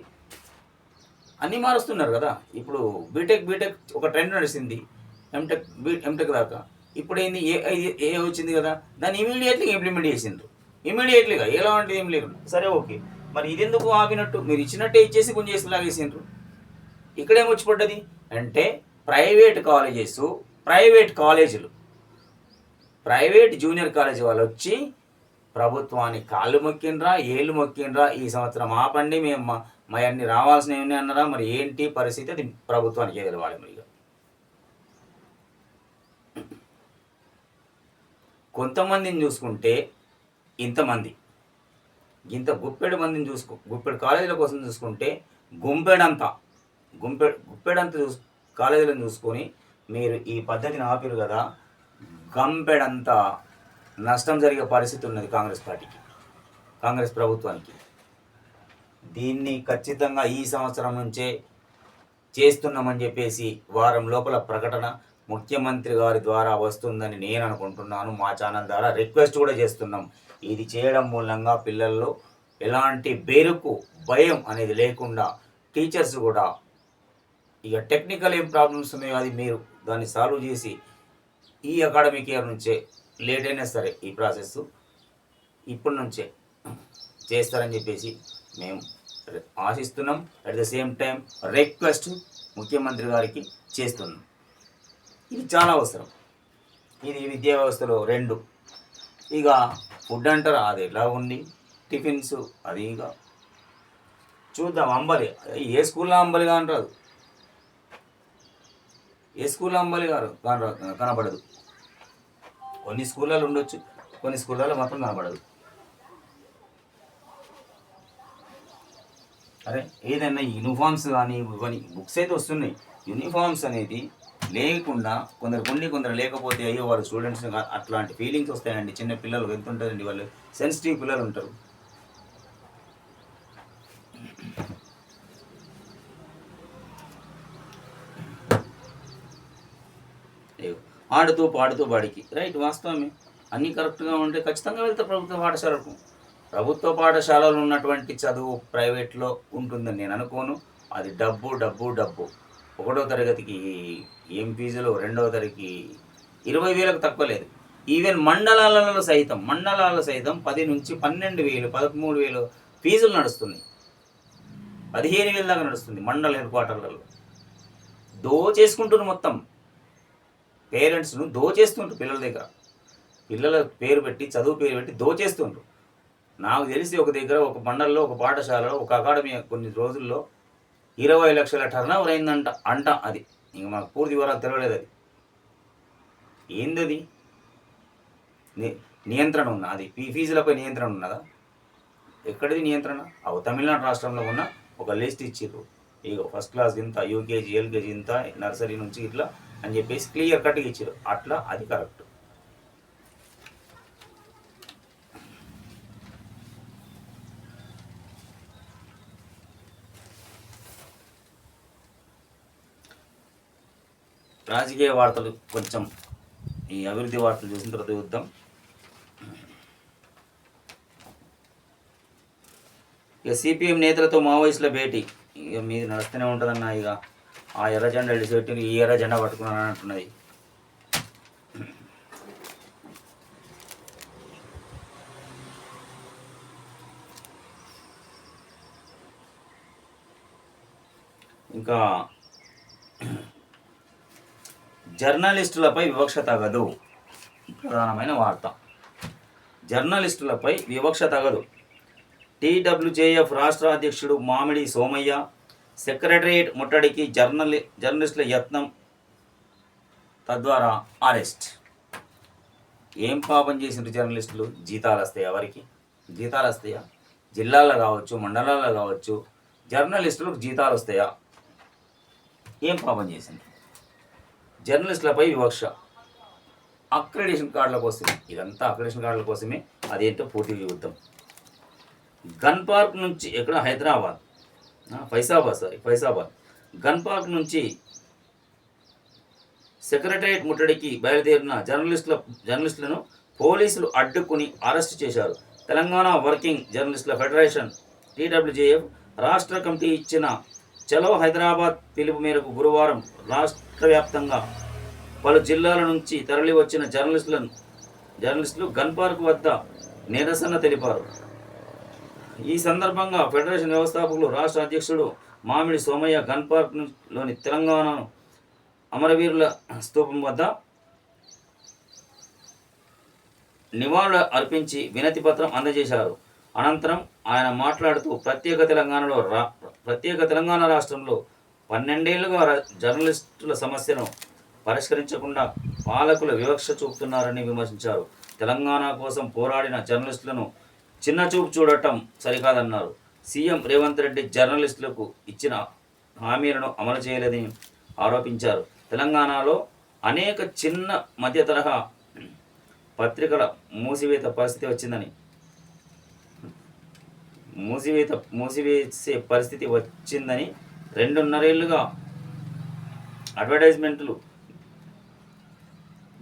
అన్నీ మారుస్తున్నారు కదా. ఇప్పుడు బీటెక్ ఒక ట్రెండ్ నడిచింది, ఎంటెక్ దాకా. ఇప్పుడు ఏంది ఏ వచ్చింది కదా, దాన్ని ఇమీడియట్లీగా ఇంప్లిమెంట్ చేసిండ్రు. ఇమీడియట్లీగా ఎలా అంటే ఏం లేదు. సరే ఓకే, మరి ఇది ఎందుకు ఆపినట్టు? మీరు ఇచ్చినట్టే ఇచ్చేసి కొంచెం చేసి లాగేసిండ్రు. ఇక్కడేమొచ్చి పడ్డది అంటే ప్రైవేట్ కాలేజీలు, ప్రైవేట్ జూనియర్ కాలేజీ వాళ్ళు వచ్చి ప్రభుత్వానికి కాళ్ళు మొక్కిండ్రా, ఏళ్ళు మొక్కిండ్రా, ఈ సంవత్సరం ఆపండి, మేము మరి అన్ని రావాల్సినవి ఉన్నాయి అన్నారా. మరి ఏంటి పరిస్థితి, అది ప్రభుత్వానికే తెలవాలి. మరి కొంతమందిని చూసుకుంటే ఇంతమంది, ఇంత గుప్పెడు మందిని గుప్పెడు కాలేజీల కోసం చూసుకుంటే గుప్పెడంత కాలేజీలను చూసుకొని మీరు ఈ పద్ధతిని ఆపిరు కదా, గంపెడంత నష్టం జరిగే పరిస్థితి ఉన్నది కాంగ్రెస్ పార్టీకి, కాంగ్రెస్ ప్రభుత్వానికి. దీన్ని ఖచ్చితంగా ఈ సంవత్సరం నుంచే చేస్తున్నామని చెప్పేసి వారం లోపల ప్రకటన ముఖ్యమంత్రి గారి ద్వారా వస్తుందని నేను అనుకుంటున్నాను. మా ఛానల్ ద్వారా రిక్వెస్ట్ కూడా చేస్తున్నాం. ఇది చేయడం మూలంగా పిల్లల్లో ఎలాంటి బెరుకు, భయం అనేది లేకుండా టీచర్స్ కూడా ఇక టెక్నికల్ ఏం ప్రాబ్లమ్స్ ఉన్నాయో అది మీరు దాన్ని సాల్వ్ చేసి ఈ అకాడమిక్ ఇయర్ నుంచే, లేట్ అయినా సరే ఈ ప్రాసెస్ ఇప్పటి నుంచే చేస్తారని చెప్పేసి మేము ఆశిస్తున్నాం. At the same time request ముఖ్యమంత్రి గారికి చేస్తున్నాం. ఇది చాలా అవసరం. ఇది విద్యా వ్యవస్థలో 2. ఇక ఫుడ్ అంటారా, అది ఎలా ఉంది, టిఫిన్స్ అది ఇక చూద్దాం. అంబలి, ఏ స్కూల్లో అంబలి కానరాదు, ఏ స్కూల్లో అంబలి గారు కనబడదు. కొన్ని స్కూళ్ళలో ఉండొచ్చు, కొన్ని స్కూళ్ళలో మాత్రం కనబడదు. అరే ఏదైనా యూనిఫామ్స్ కానీ ఇవన్నీ బుక్స్ అయితే వస్తున్నాయి, యూనిఫామ్స్ అనేది లేకుండా కొందరు లేకపోతే అయ్యో వాళ్ళు స్టూడెంట్స్ అట్లాంటి ఫీలింగ్స్ వస్తాయండి. చిన్న పిల్లలు ఎంత ఉంటారండి, వాళ్ళు సెన్సిటివ్ పిల్లలు ఉంటారు. ఆడుతూ పాడుతూ బడికి, రైట్, వాస్తవమే. అన్నీ కరెక్ట్గా ఉంటే ఖచ్చితంగా వెళ్తారు ప్రభుత్వ పాఠశాలకు. ప్రభుత్వ పాఠశాలలో ఉన్నటువంటి చదువు ప్రైవేట్లో ఉంటుందని నేను అనుకోను. అది డబ్బు. 1వ తరగతికి ఏం ఫీజులు, 2వ తరగతికి 20,000కు తక్కువ లేదు. ఈవెన్ మండలాలలో సైతం 10 నుంచి 12,000, 13,000 ఫీజులు నడుస్తున్నాయి. 15,000 దాకా నడుస్తుంది మండల హెడ్ క్వార్టర్లలో. దోచేసుకుంటున్నారు మొత్తం, పేరెంట్స్ను దోచేస్తుంటారు పిల్లల దగ్గర. పిల్లల పేరు పెట్టి, చదువు పేరు పెట్టి దోచేస్తుంటారు. నాకు తెలిసి ఒక దగ్గర, ఒక మండలంలో, ఒక పాఠశాలలో, ఒక అకాడమీ కొన్ని రోజుల్లో 20 లక్షల టర్నోవర్ అయిందంట. అది ఇంకా మనకు పూర్తి వివరాలు తెలియలేదు. అది ఏందది, నియంత్రణ ఉందా? అది ఫీజులపై నియంత్రణ ఉన్నదా? ఎక్కడిది నియంత్రణ? తమిళనాడు రాష్ట్రంలో ఉన్న ఒక లిస్ట్ ఇచ్చిర్రు. ఇక ఫస్ట్ క్లాస్ ఇంత, యూకేజీ, ఎల్కేజీ ఇంత, నర్సరీ నుంచి ఇట్లా అని చెప్పేసి క్లియర్ కట్గా ఇచ్చారు. అట్లా అది కరెక్ట్. రాజకీయ వార్తలు కొంచెం, ఈ అభివృద్ధి వార్తలు చూసిన తర్వాత చూద్దాం. ఇక సిపిఎం నేతలతో మావోయిస్టుల భేటీ, ఇక మీది నడుస్తూనే ఉంటుందన్న. ఇక ఆ ఎర్ర జెండా ఎడిసెట్టి ఈ ఎర్ర జెండా పట్టుకున్నాను అంటున్నది. ఇంకా జర్నలిస్టులపై వివక్ష తగదు, ప్రధానమైన వార్త. జర్నలిస్టులపై వివక్ష తగదు. టీడబ్ల్యూజేఎఫ్ రాష్ట్ర అధ్యక్షుడు మామిడి సోమయ్య సెక్రటరియట్ ముట్టడికి జర్నలిస్టుల యత్నం, తద్వారా అరెస్ట్. ఏం పాపం చేసిండ్రు జర్నలిస్టులు? జీతాలు వస్తాయా? వారికి జీతాలు వస్తాయా? జిల్లాల్లో కావచ్చు, మండలాల్లో కావచ్చు, జర్నలిస్టులకు జీతాలు వస్తాయా? ఏం పాపం చేసిండ్రు? జర్నలిస్టులపై వివక్ష, అక్రెడిషన్ కార్డుల కోసమే, ఇదంతా అక్రెడిషన్ కార్డుల కోసమే అదేంటో పూర్తిగా చూద్దాం. గన్ పార్క్ నుంచి ఎక్కడ హైదరాబాద్ ఫైసాబాద్ గన్ పార్క్ నుంచి సెక్రటరియట్ ముట్టడికి బయలుదేరిన జర్నలిస్టులను పోలీసులు అడ్డుకుని అరెస్టు చేశారు. తెలంగాణ వర్కింగ్ జర్నలిస్టుల ఫెడరేషన్ TWJF రాష్ట్ర కమిటీ ఇచ్చిన చలో హైదరాబాద్ పిలుపు మేరకు గురువారం రాష్ట్ర వ్యాప్తంగా పలు జిల్లాల నుంచి తరలి వచ్చిన జర్నలిస్టులు గన్ పార్క్ వద్ద నిరసన తెలిపారు. ఈ సందర్భంగా ఫెడరేషన్ వ్యవస్థాపకులు రాష్ట్ర అధ్యక్షుడు మామిడి సోమయ్య గన్ పార్క్లోని తెలంగాణ అమరవీరుల స్తూపం వద్ద నివాళులు అర్పించి వినతి పత్రం అందజేశారు. అనంతరం ఆయన మాట్లాడుతూ ప్రత్యేక తెలంగాణ రాష్ట్రంలో 12 ఏళ్లుగా జర్నలిస్టుల సమస్యను పరిష్కరించకుండా పాలకులు వివక్ష చూపుతున్నారని విమర్శించారు. తెలంగాణ కోసం పోరాడిన జర్నలిస్టులను చిన్నచూపు చూడటం సరికాదన్నారు. సీఎం రేవంత్ రెడ్డి జర్నలిస్టులకు ఇచ్చిన హామీలను అమలు చేయలేదని ఆరోపించారు. తెలంగాణలో అనేక చిన్న మధ్య తరహా పత్రికల మూసివేసే పరిస్థితి వచ్చిందని 2.5 ఏళ్లుగా అడ్వర్టైజ్మెంట్లు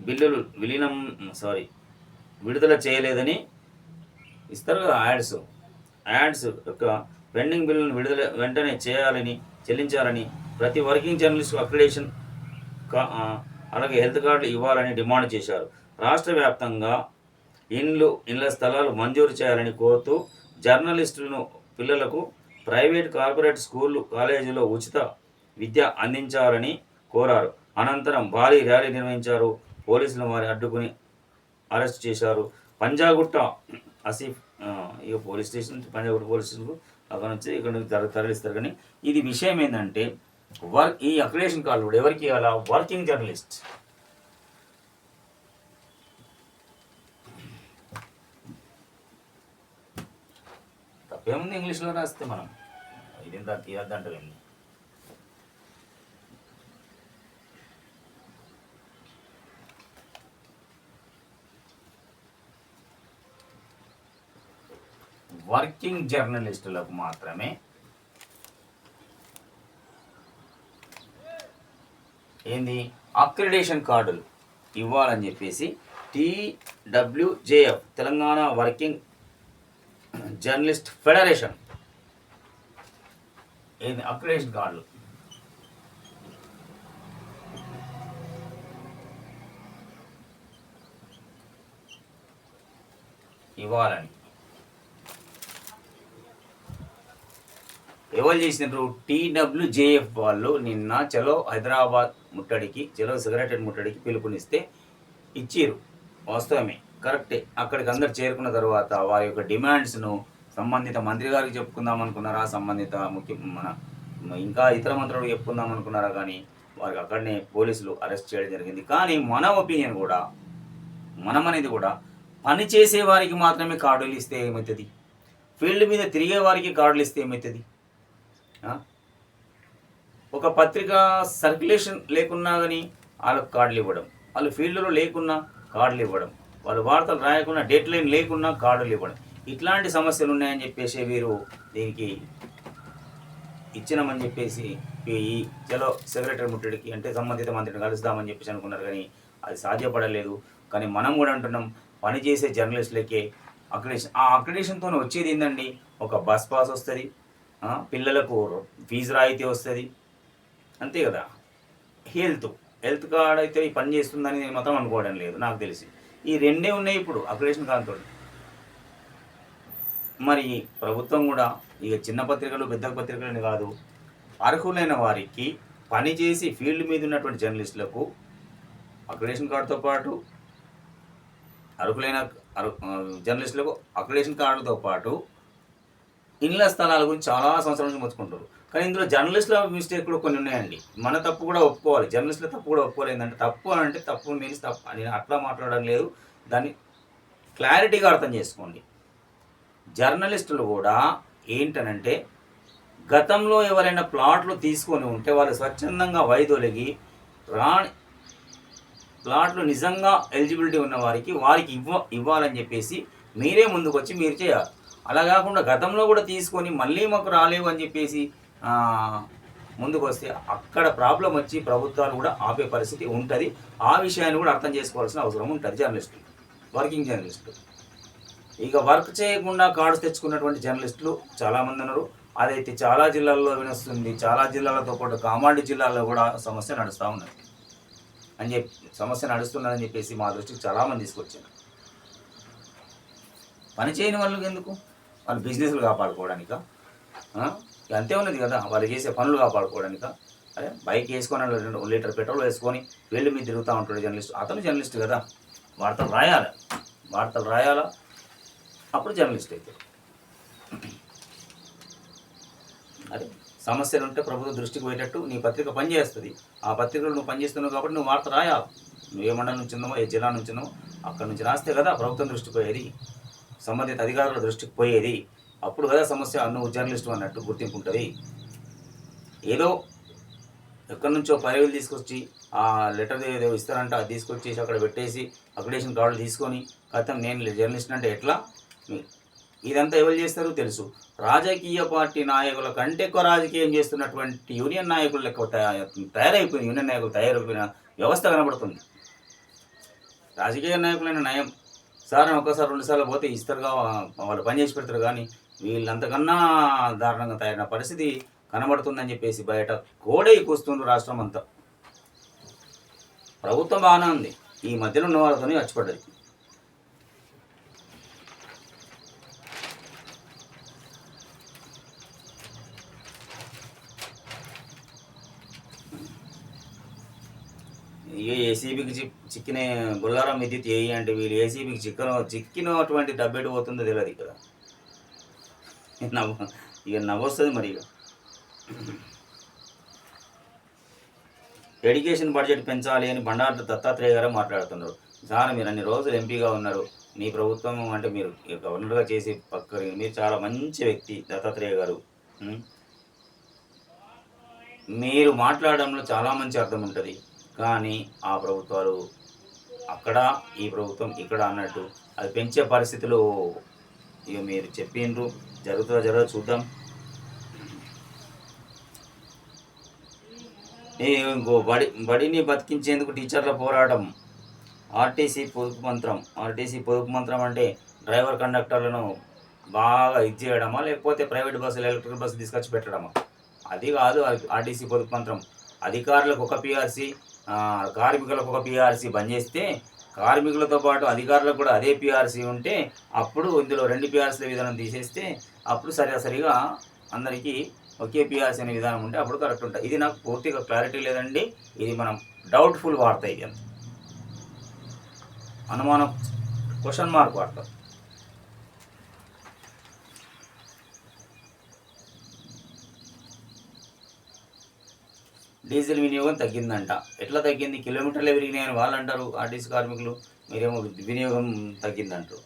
బిల్లులు విడుదల చేయలేదని ఇస్తారు కదా. యాడ్స్ యొక్క పెండింగ్ బిల్లులను వెంటనే చెల్లించాలని ప్రతి వర్కింగ్ జర్నలిస్టు అక్రిడేషన్ అలాగే హెల్త్ కార్డులు ఇవ్వాలని డిమాండ్ చేశారు. రాష్ట్ర వ్యాప్తంగా ఇళ్ల స్థలాలు మంజూరు చేయాలని కోరుతూ జర్నలిస్టులను పిల్లలకు ప్రైవేట్ కార్పొరేట్ స్కూళ్ళు కాలేజీలో ఉచిత విద్య అందించాలని కోరారు. అనంతరం భారీ ర్యాలీ నిర్వహించారు. పోలీసులు వారి అడ్డుకుని అరెస్ట్ చేశారు. Panjagutta Asif police station Panjagutta police స్టేషన్కు అక్కడ నుంచి ఇక్కడ నుంచి తరలిస్తారు. కానీ ఇది విషయం ఏంటంటే ఈ అక్రిడేషన్ కార్డు కూడా ఎవరికి ఇవ్వాలా? Working journalist. తప్పేముంది ఇంగ్లీష్లో రాస్తే మనం ఇది తీయద్దంటారండి. వర్కింగ్ జర్నలిస్టులకు మాత్రమే అక్రిడేషన్ కార్డులు ఇవ్వాలని చెప్పేసి TWJF Telangana working journalist federation accreditation కార్డులు ఇవ్వాలని ఎవరు చేసినారు? TWJF వాళ్ళు నిన్న చలో హైదరాబాద్ ముట్టడికి, చలో సెక్రటరియట్ ముట్టడికి పిలుపునిస్తే ఇచ్చిరు. వాస్తవమే, కరెక్టే. అక్కడికి అందరు చేరుకున్న తర్వాత వారి యొక్క డిమాండ్స్ను సంబంధిత మంత్రి గారికి చెప్పుకుందాం అనుకున్నారా, సంబంధిత ఇంకా ఇతర మంత్రులకు చెప్పుకుందాం అనుకున్నారా, కానీ వారికి అక్కడనే పోలీసులు అరెస్ట్ చేయడం జరిగింది. కానీ మన ఒపీనియన్ కూడా, మనమనేది కూడా పనిచేసే వారికి మాత్రమే కార్డులు ఇస్తే ఏమవుతుంది? ఫీల్డ్ మీద తిరిగే వారికి కార్డులు ఇస్తే ఏమవుతుంది? ఒక పత్రిక సర్క్యులేషన్ లేకున్నా కానీ వాళ్ళకు కార్డులు ఇవ్వడం, వాళ్ళు ఫీల్డ్లో లేకున్నా కార్డులు ఇవ్వడం, వాళ్ళు వార్తలు రాయకుండా డెడ్ లైన్ లేకున్నా కార్డులు ఇవ్వడం, ఇట్లాంటి సమస్యలు ఉన్నాయని చెప్పేసి వీరు దీనికి ఇచ్చినామని చెప్పేసి ఈ చలో సెక్రటరీ ముట్టడికి అంటే సంబంధిత మంత్రిని కలుస్తామని చెప్పేసి అనుకున్నారు. కానీ అది సాధ్యపడలేదు. కానీ మనం కూడా అంటున్నాం, పనిచేసే జర్నలిస్టులకే అక్రిడేషన్. ఆ అక్రిడేషన్తో వచ్చేది ఏంటండి? ఒక బస్ పాస్ వస్తుంది, పిల్లలకు ఫీజు రాయితీ వస్తుంది, అంతే కదా. హెల్త్ కార్డ్ అయితే ఈ పని చేస్తుందని నేను మాత్రం అనుకోవడం లేదు, నాకు తెలిసి. ఈ రెండే ఉన్నాయి ఇప్పుడు అక్రిడేషన్ కార్డుతో. మరి ప్రభుత్వం కూడా ఇక చిన్న పత్రికలు పెద్ద పత్రికలని కాదు, అర్హులైన వారికి పనిచేసి ఫీల్డ్ మీద ఉన్నటువంటి జర్నలిస్టులకు అక్రిడేషన్ కార్డుతో పాటు అర్హులైన జర్నలిస్టులకు అక్రిడేషన్ కార్డుతో పాటు ఇళ్ల స్థలాల గురించి చాలా సంవత్సరాల నుంచి మొత్తుకుంటారు. కానీ ఇందులో జర్నలిస్టుల మిస్టేక్ కూడా కొన్ని ఉన్నాయండి. మన తప్పు కూడా ఒప్పుకోవాలి, జర్నలిస్టుల తప్పు కూడా ఒప్పుకోవాలి. ఏంటంటే తప్పు అంటే తప్పు మీన్స్ తప్పు, నేను అట్లా మాట్లాడడం లేదు, దాన్ని క్లారిటీగా అర్థం చేసుకోండి. జర్నలిస్టులు కూడా ఏంటనంటే గతంలో ఎవరైనా ప్లాట్లు తీసుకొని ఉంటే వాళ్ళు స్వచ్ఛందంగా వైదొలిగి ప్లాట్లు నిజంగా ఎలిజిబిలిటీ ఉన్న వారికి ఇవ్వాలని చెప్పేసి మీరే ముందుకు వచ్చి మీరు చేయాలి. అలా కాకుండా గతంలో కూడా తీసుకొని మళ్ళీ మాకు రాలేవు అని చెప్పేసి ముందుకు వస్తే అక్కడ ప్రాబ్లం వచ్చి ప్రభుత్వాలు కూడా ఆపే పరిస్థితి ఉంటుంది. ఆ విషయాన్ని కూడా అర్థం చేసుకోవాల్సిన అవసరం ఉంటుంది జర్నలిస్టులు, వర్కింగ్ జర్నలిస్టులు. ఇక వర్క్ చేయకుండా కార్డ్స్ తెచ్చుకున్నటువంటి జర్నలిస్టులు చాలామంది ఉన్నారు. అదైతే చాలా జిల్లాల్లో వినొస్తుంది. చాలా జిల్లాలతో పాటు కామాండి జిల్లాలో కూడా సమస్య నడుస్తూ ఉన్నది అని చెప్పి సమస్య నడుస్తున్నదని చెప్పేసి మా దృష్టికి చాలామంది తీసుకొచ్చారు. పని చేయని వాళ్ళకి ఎందుకు? వాళ్ళు బిజినెస్లు కాపాడుకోవడానిక, అంతే ఉన్నది కదా. వాళ్ళు చేసే పనులు కాపాడుకోవడానిక. అదే బైక్ వేసుకొని 2 లీటర్ పెట్రోల్ వేసుకొని ఫీల్డ్ మీద తిరుగుతూ ఉంటాడు జర్నలిస్ట్. అతను జర్నలిస్ట్ కదా, వార్తలు రాయాలా, అప్పుడు జర్నలిస్ట్ అయితే. అదే సమస్యలు ఉంటే ప్రభుత్వ దృష్టికి పోయేటట్టు నీ పత్రిక పనిచేస్తుంది. ఆ పత్రికలు నువ్వు పనిచేస్తున్నావు కాబట్టి నువ్వు వార్త రాయాలి. నువ్వు ఏ మండలం నుంచి ఉన్నావో, ఏ జిల్లా నుంచి ఉన్నావో అక్కడి నుంచి రాస్తే కదా ప్రభుత్వం దృష్టికి పోయేది, సంబంధిత అధికారుల దృష్టికి పోయేది. అప్పుడు కదా సమస్య నువ్వు జర్నలిస్టు అన్నట్టు గుర్తింపు ఉంటుంది. ఏదో ఎక్కడి నుంచో పైరులు తీసుకొచ్చి ఆ లెటర్ ఏదో ఇస్తారంట, అది తీసుకొచ్చేసి అక్కడ పెట్టేసి అక్రిడేషన్ కార్డులు తీసుకొని కథం నేను జర్నలిస్ట్ అంటే ఎట్లా? ఇదంతా ఎవరు చేస్తారో తెలుసు. రాజకీయ పార్టీ నాయకుల కంటే ఎక్కువ రాజకీయం చేస్తున్నటువంటి యూనియన్ నాయకులు లెక్క తయారైపోయిన యూనియన్ నాయకులు తయారైపోయిన వ్యవస్థ కనబడుతుంది. రాజకీయ నాయకులైన నయం సార్ ఒకసారి 2 సార్లు పోతే ఇస్తారుగా, వాళ్ళు పనిచేసి పెడతారు. కానీ వీళ్ళంతకన్నా దారుణంగా తయారైన పరిస్థితి కనబడుతుందని చెప్పేసి బయట కోడే కూస్తుండ్రు రాష్ట్రం అంతా. ప్రభుత్వం బాగానే ఉంది, ఈ మధ్యలో ఉన్న వాళ్ళతోనే వచ్చిపడ్డది. ఏసీబీకి చిక్కిన బుల్లారం విద్యుత్ ఏఈ అంటే వీళ్ళు ఏసీబీకి చిక్కినటువంటి డబ్బెడు పోతుందో తెలియదు ఇక్కడ. నవ్వొస్తుంది మరి. ఇక ఎడ్యుకేషన్ బడ్జెట్ పెంచాలి అని బండారు దత్తాత్రేయ గారు మాట్లాడుతున్నారు. సార్ మీరు అన్ని రోజులు ఎంపీగా ఉన్నారు, మీ ప్రభుత్వం అంటే మీరు గవర్నర్గా చేసి పక్కన మీరు చాలా మంచి వ్యక్తి దత్తాత్రేయ గారు. మీరు మాట్లాడడంలో చాలా మంచి అర్థం ఉంటుంది. కానీ ఆ ప్రభుత్వాలు అక్కడ, ఈ ప్రభుత్వం ఇక్కడ అన్నట్టు అది పెంచే పరిస్థితులు ఇక మీరు చెప్పిండ్రు. జరుగుతుందో చూద్దాం. ఇంకో బడిని బతికించేందుకు టీచర్ల పోరాటం. ఆర్టీసీ పొదుపు మంత్రం అంటే డ్రైవర్ కండక్టర్లను బాగా చేయడమా, లేకపోతే ప్రైవేట్ బస్సులు ఎలక్ట్రిక్ బస్సు తీసుకొచ్చి పెట్టడమా? అది కాదు ఆర్టీసీ పొదుపు మంత్రం. అధికారులకు ఒక పిఆర్సీ, కార్మికులకు ఒక పిఆర్సీ బంద్ చేస్తే కార్మికులతో పాటు అధికారులకు కూడా అదే పిఆర్సీ ఉంటే అప్పుడు ఇందులో 2 పిఆర్సీల విధానం తీసేస్తే అప్పుడు సరిగా అందరికీ ఒకే పిఆర్సీ అనే విధానం ఉంటే అప్పుడు కరెక్ట్ ఉంటుంది. ఇది నాకు పూర్తిగా క్లారిటీ లేదండి. ఇది మనం డౌట్ఫుల్ వార్త, ఇది అంత అనుమానం క్వశ్చన్ మార్క్ వార్త. డీజిల్ వినియోగం తగ్గిందంట. ఎట్లా తగ్గింది? కిలోమీటర్లు పెరిగినాయని వాళ్ళు అంటారు ఆర్టీసీ కార్మికులు, మీరేమో వినియోగం తగ్గిందంటారు.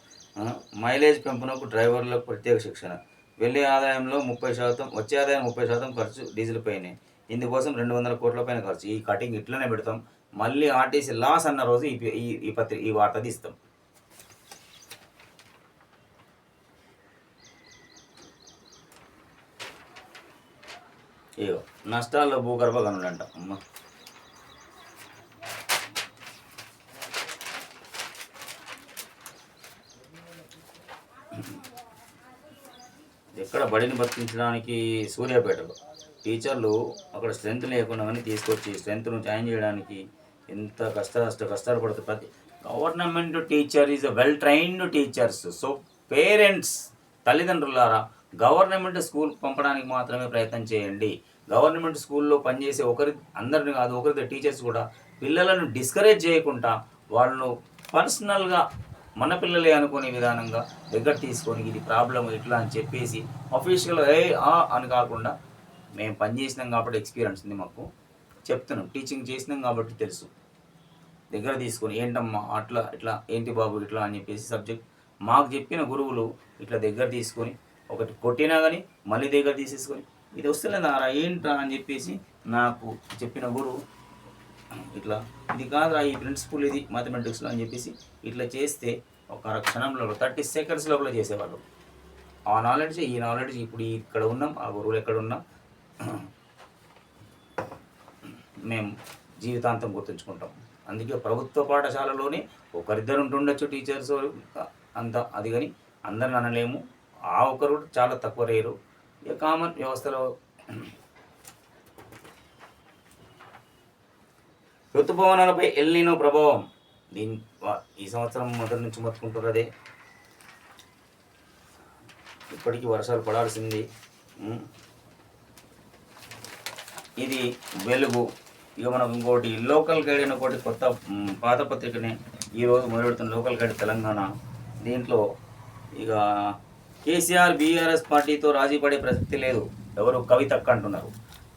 మైలేజ్ పెంపునకు డ్రైవర్లకు ప్రత్యేక శిక్షణ. వెళ్ళే ఆదాయంలో 30%, వచ్చే ఆదాయం 30% ఖర్చు డీజిల్ పైనే. ఇందుకోసం 200 కోట్ల పైన ఖర్చు. ఈ కటింగ్ ఇట్లనే పెడతాం. మళ్ళీ ఆర్టీసీ లాస్ అన్న రోజు ఈ వార్త తీస్తాం. ఏవో నష్టాల్లో భూగర్భ గనులంట. అమ్మ ఎక్కడ బడిని బతికించడానికి సూర్యాపేటలో టీచర్లు అక్కడ స్ట్రెంత్ లేకుండా కానీ తీసుకొచ్చి స్ట్రెంత్ను జాయిన్ చేయడానికి ఎంత కష్టాలు పడుతుంది. ప్రతి government teacher is well trained teachers. So parents, తల్లిదండ్రులారా, గవర్నమెంట్ స్కూల్ పంపడానికి మాత్రమే ప్రయత్నం చేయండి. గవర్నమెంట్ స్కూల్లో పనిచేసే అందరిని కాదు, ఒకరిద్దరు టీచర్స్ కూడా పిల్లలను డిస్కరేజ్ చేయకుండా వాళ్ళను పర్సనల్గా మన పిల్లలే అనుకునే విధానంగా దగ్గర తీసుకొని ఇది ప్రాబ్లం ఇట్లా అని చెప్పేసి అఫీషియల్గా అని కాకుండా మేము పనిచేసినాం కాబట్టి ఎక్స్పీరియన్స్ ఉంది మాకు, చెప్తున్నాం, టీచింగ్ చేసినాం కాబట్టి తెలుసు, దగ్గర తీసుకొని ఏంటమ్మా అట్లా ఇట్లా ఏంటి బాబు ఇట్లా అని చెప్పేసి సబ్జెక్ట్ మాకు చెప్పిన గురువులు ఇట్లా దగ్గర తీసుకొని ఒకటి కొట్టినా కానీ మళ్ళీ దగ్గర తీసేసుకొని ఇది వస్తలేదారా ఏంట్రా అని చెప్పేసి నాకు చెప్పిన గురువు ఇట్లా ఇది కాదురా ఈ ప్రిన్సిపల్ ఇది మ్యాథమెటిక్స్లో అని చెప్పేసి ఇట్లా చేస్తే ఒక క్షణంలో 30 సెకండ్స్ లోపల చేసేవాళ్ళు. ఆ నాలెడ్జ్ ఈ నాలెడ్జ్ ఇప్పుడు ఇక్కడ ఉన్నాం, ఆ గురువులు ఎక్కడ ఉన్నాం మేము జీవితాంతం గుర్తుంచుకుంటాం. అందుకే ప్రభుత్వ పాఠశాలలోనే ఒకరిద్దరు ఉంటుండొచ్చు టీచర్స్ అంత, అది కానీ అందరిని అనలేము. ఆ ఒకరు చాలా తక్కువ రేరు. ఇక కామన్ వ్యవస్థలో ఋతుపవనాలపై ఎల్నినో ప్రభావం ఈ సంవత్సరం మొదటి నుంచి మొత్తుకుంటారు. అదే ఇప్పటికీ వర్షాలు పడాల్సింది. ఇది వెలుగు. ఇక మనం ఇంకోటి లోకల్ గైడ్ అని ఒకటి కొత్త పాత పత్రికనే ఈరోజు మొదలెడుతున్న లోకల్ గైడ్ తెలంగాణ. దీంట్లో ఇక కేసీఆర్ బీఆర్ఎస్ పార్టీతో రాజీ పడే ప్రసక్తి లేదు. ఎవరు? కవితక్క అంటున్నారు.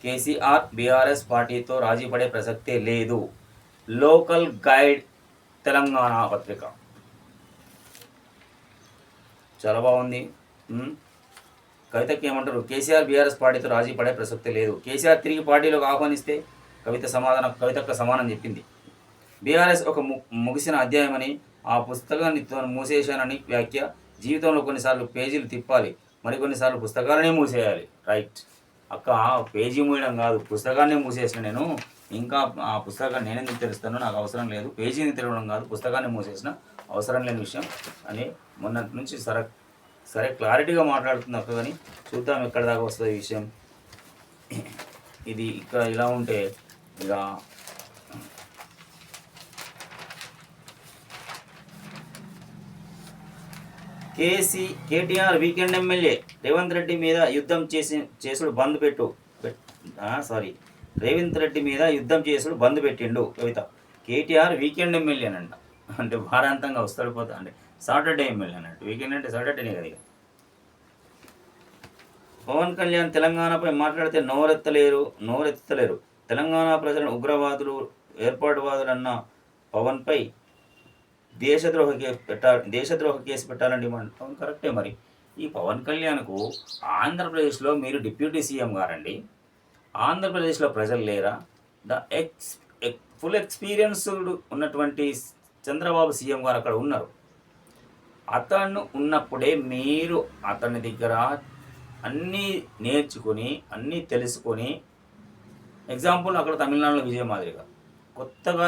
కేసీఆర్ బీఆర్ఎస్ పార్టీతో రాజీ పడే ప్రసక్తే లేదు. లోకల్ గైడ్ తెలంగాణ పత్రిక చాలా బాగుంది. కవితకి ఏమంటారు? కేసీఆర్ బీఆర్ఎస్ పార్టీతో రాజీ పడే ప్రసక్తి లేదు. కేసీఆర్ తిరిగి పార్టీలోకి ఆహ్వానిస్తే కవితక్క సమానం చెప్పింది. బీఆర్ఎస్ ఒక ముగిసిన అధ్యాయమని, ఆ పుస్తకాన్ని మూసేశానని వ్యాఖ్య. జీవితంలో కొన్నిసార్లు పేజీలు తిప్పాలి, మరికొన్నిసార్లు పుస్తకాలనే మూసేయాలి. రైట్ అక్క, పేజీ మూయడం కాదు, పుస్తకాన్నే మూసేసిన నేను. ఇంకా ఆ పుస్తకాన్ని నేనెందుకు తెరుస్తాను, నాకు అవసరం లేదు. పేజీని తెరవడం కాదు, పుస్తకాన్ని మూసేసిన, అవసరం లేని విషయం అని మొన్నటి నుంచి సరే క్లారిటీగా మాట్లాడుతుంది అక్క. కానీ చూద్దాం ఎక్కడ దాకా వస్తుంది ఈ విషయం. ఇది ఇక్కడ ఇలా ఉంటే ఇక కేటీఆర్ వీకెండ్ ఎమ్మెల్యే రేవంత్ రెడ్డి మీద యుద్ధం చేసుడు బంద్ రేవంత్ రెడ్డి మీద యుద్ధం చేసుడు బంద్ పెట్టిండు కవిత. కేటీఆర్ వీకెండ్ ఎమ్మెల్యేనంట, అంటే వారాంతంగా వస్తాడు పోతా, అంటే సాటర్డే ఎమ్మెల్యే అన్నట్టు. వీకెండ్ అంటే సాటర్డేనే కదా. పవన్ కళ్యాణ్ తెలంగాణపై మాట్లాడితే నోరెత్తలేరు. తెలంగాణ ప్రజలను ఉగ్రవాదులు, ఏర్పాటువాదులన్న పవన్పై దేశద్రోహ కేసు పెట్టాలని డిమాండ్. పవన్ కరెక్టే. మరి ఈ పవన్ కళ్యాణ్కు ఆంధ్రప్రదేశ్లో మీరు డిప్యూటీ సీఎం గారండి. ఆంధ్రప్రదేశ్లో ప్రజలు లేరా? ఫుల్ ఎక్స్పీరియన్స్డ్ ఉన్నటువంటి చంద్రబాబు సీఎం గారు అక్కడ ఉన్నారు. అతను ఉన్నప్పుడే మీరు అతని దగ్గర అన్నీ నేర్చుకొని అన్నీ తెలుసుకొని, ఎగ్జాంపుల్ అక్కడ తమిళనాడులో విజయ మాదిరిగా కొత్తగా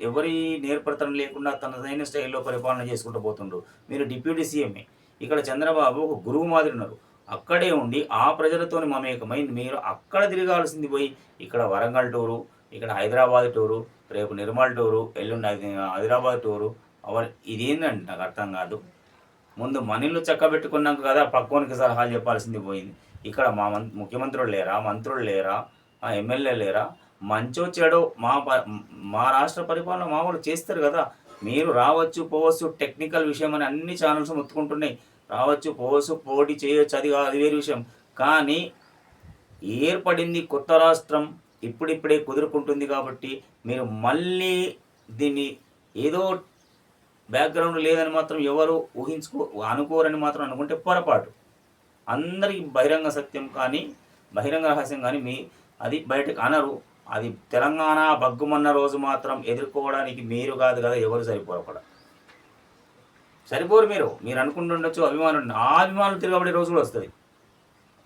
ఎవరి నేర్పడతనం లేకుండా తనదైన స్టైల్లో పరిపాలన చేసుకుంటూ పోతుండ్రు. మీరు డిప్యూటీ సీఎంఏ. ఇక్కడ చంద్రబాబు ఒక గురువు మాదిరి ఉన్నారు. అక్కడే ఉండి ఆ ప్రజలతో మమేకమై మీరు అక్కడ తిరగాల్సింది పోయి ఇక్కడ వరంగల్ టూరు, ఇక్కడ హైదరాబాద్ టూరు, రేపు నిర్మల్ టూరు, ఎల్లుండి హైదరాబాద్ టూరు. ఇదేంటంటే నాకు అర్థం కాదు. ముందు మనీళ్ళు చక్కబెట్టుకున్నాక కదా పక్కోనికి సలహాలు చెప్పాల్సింది పోయింది. ఇక్కడ ముఖ్యమంత్రులు లేరా, మంత్రులు లేరా, ఎమ్మెల్యే లేరా? మంచో చెడో మా రాష్ట్ర పరిపాలన మా వాళ్ళు చేస్తారు కదా. మీరు రావచ్చు పోవచ్చు, టెక్నికల్ విషయం అని అన్ని ఛానల్స్ మొత్తుకుంటున్నాయి. రావచ్చు పోవచ్చు, పోటీ చేయొచ్చు, అది వేరే విషయం. కానీ ఏర్పడింది కొత్త రాష్ట్రం, ఇప్పుడిప్పుడే కుదురుకుంటుంది కాబట్టి మీరు మళ్ళీ దీన్ని ఏదో బ్యాక్గ్రౌండ్ లేదని మాత్రం ఎవరు అనుకోరని మాత్రం అనుకుంటే పొరపాటు. అందరికీ బహిరంగ సత్యం కానీ బహిరంగ రహస్యం కానీ అది బయటకు అనరు. అది తెలంగాణ బగ్గుమన్న రోజు మాత్రం ఎదుర్కోవడానికి మీరు కాదు కదా, ఎవరు సరిపోరు. మీరు అనుకుంటుండొచ్చు అభిమానులు, ఆ అభిమానులు తిరగబడే రోజు కూడా వస్తుంది.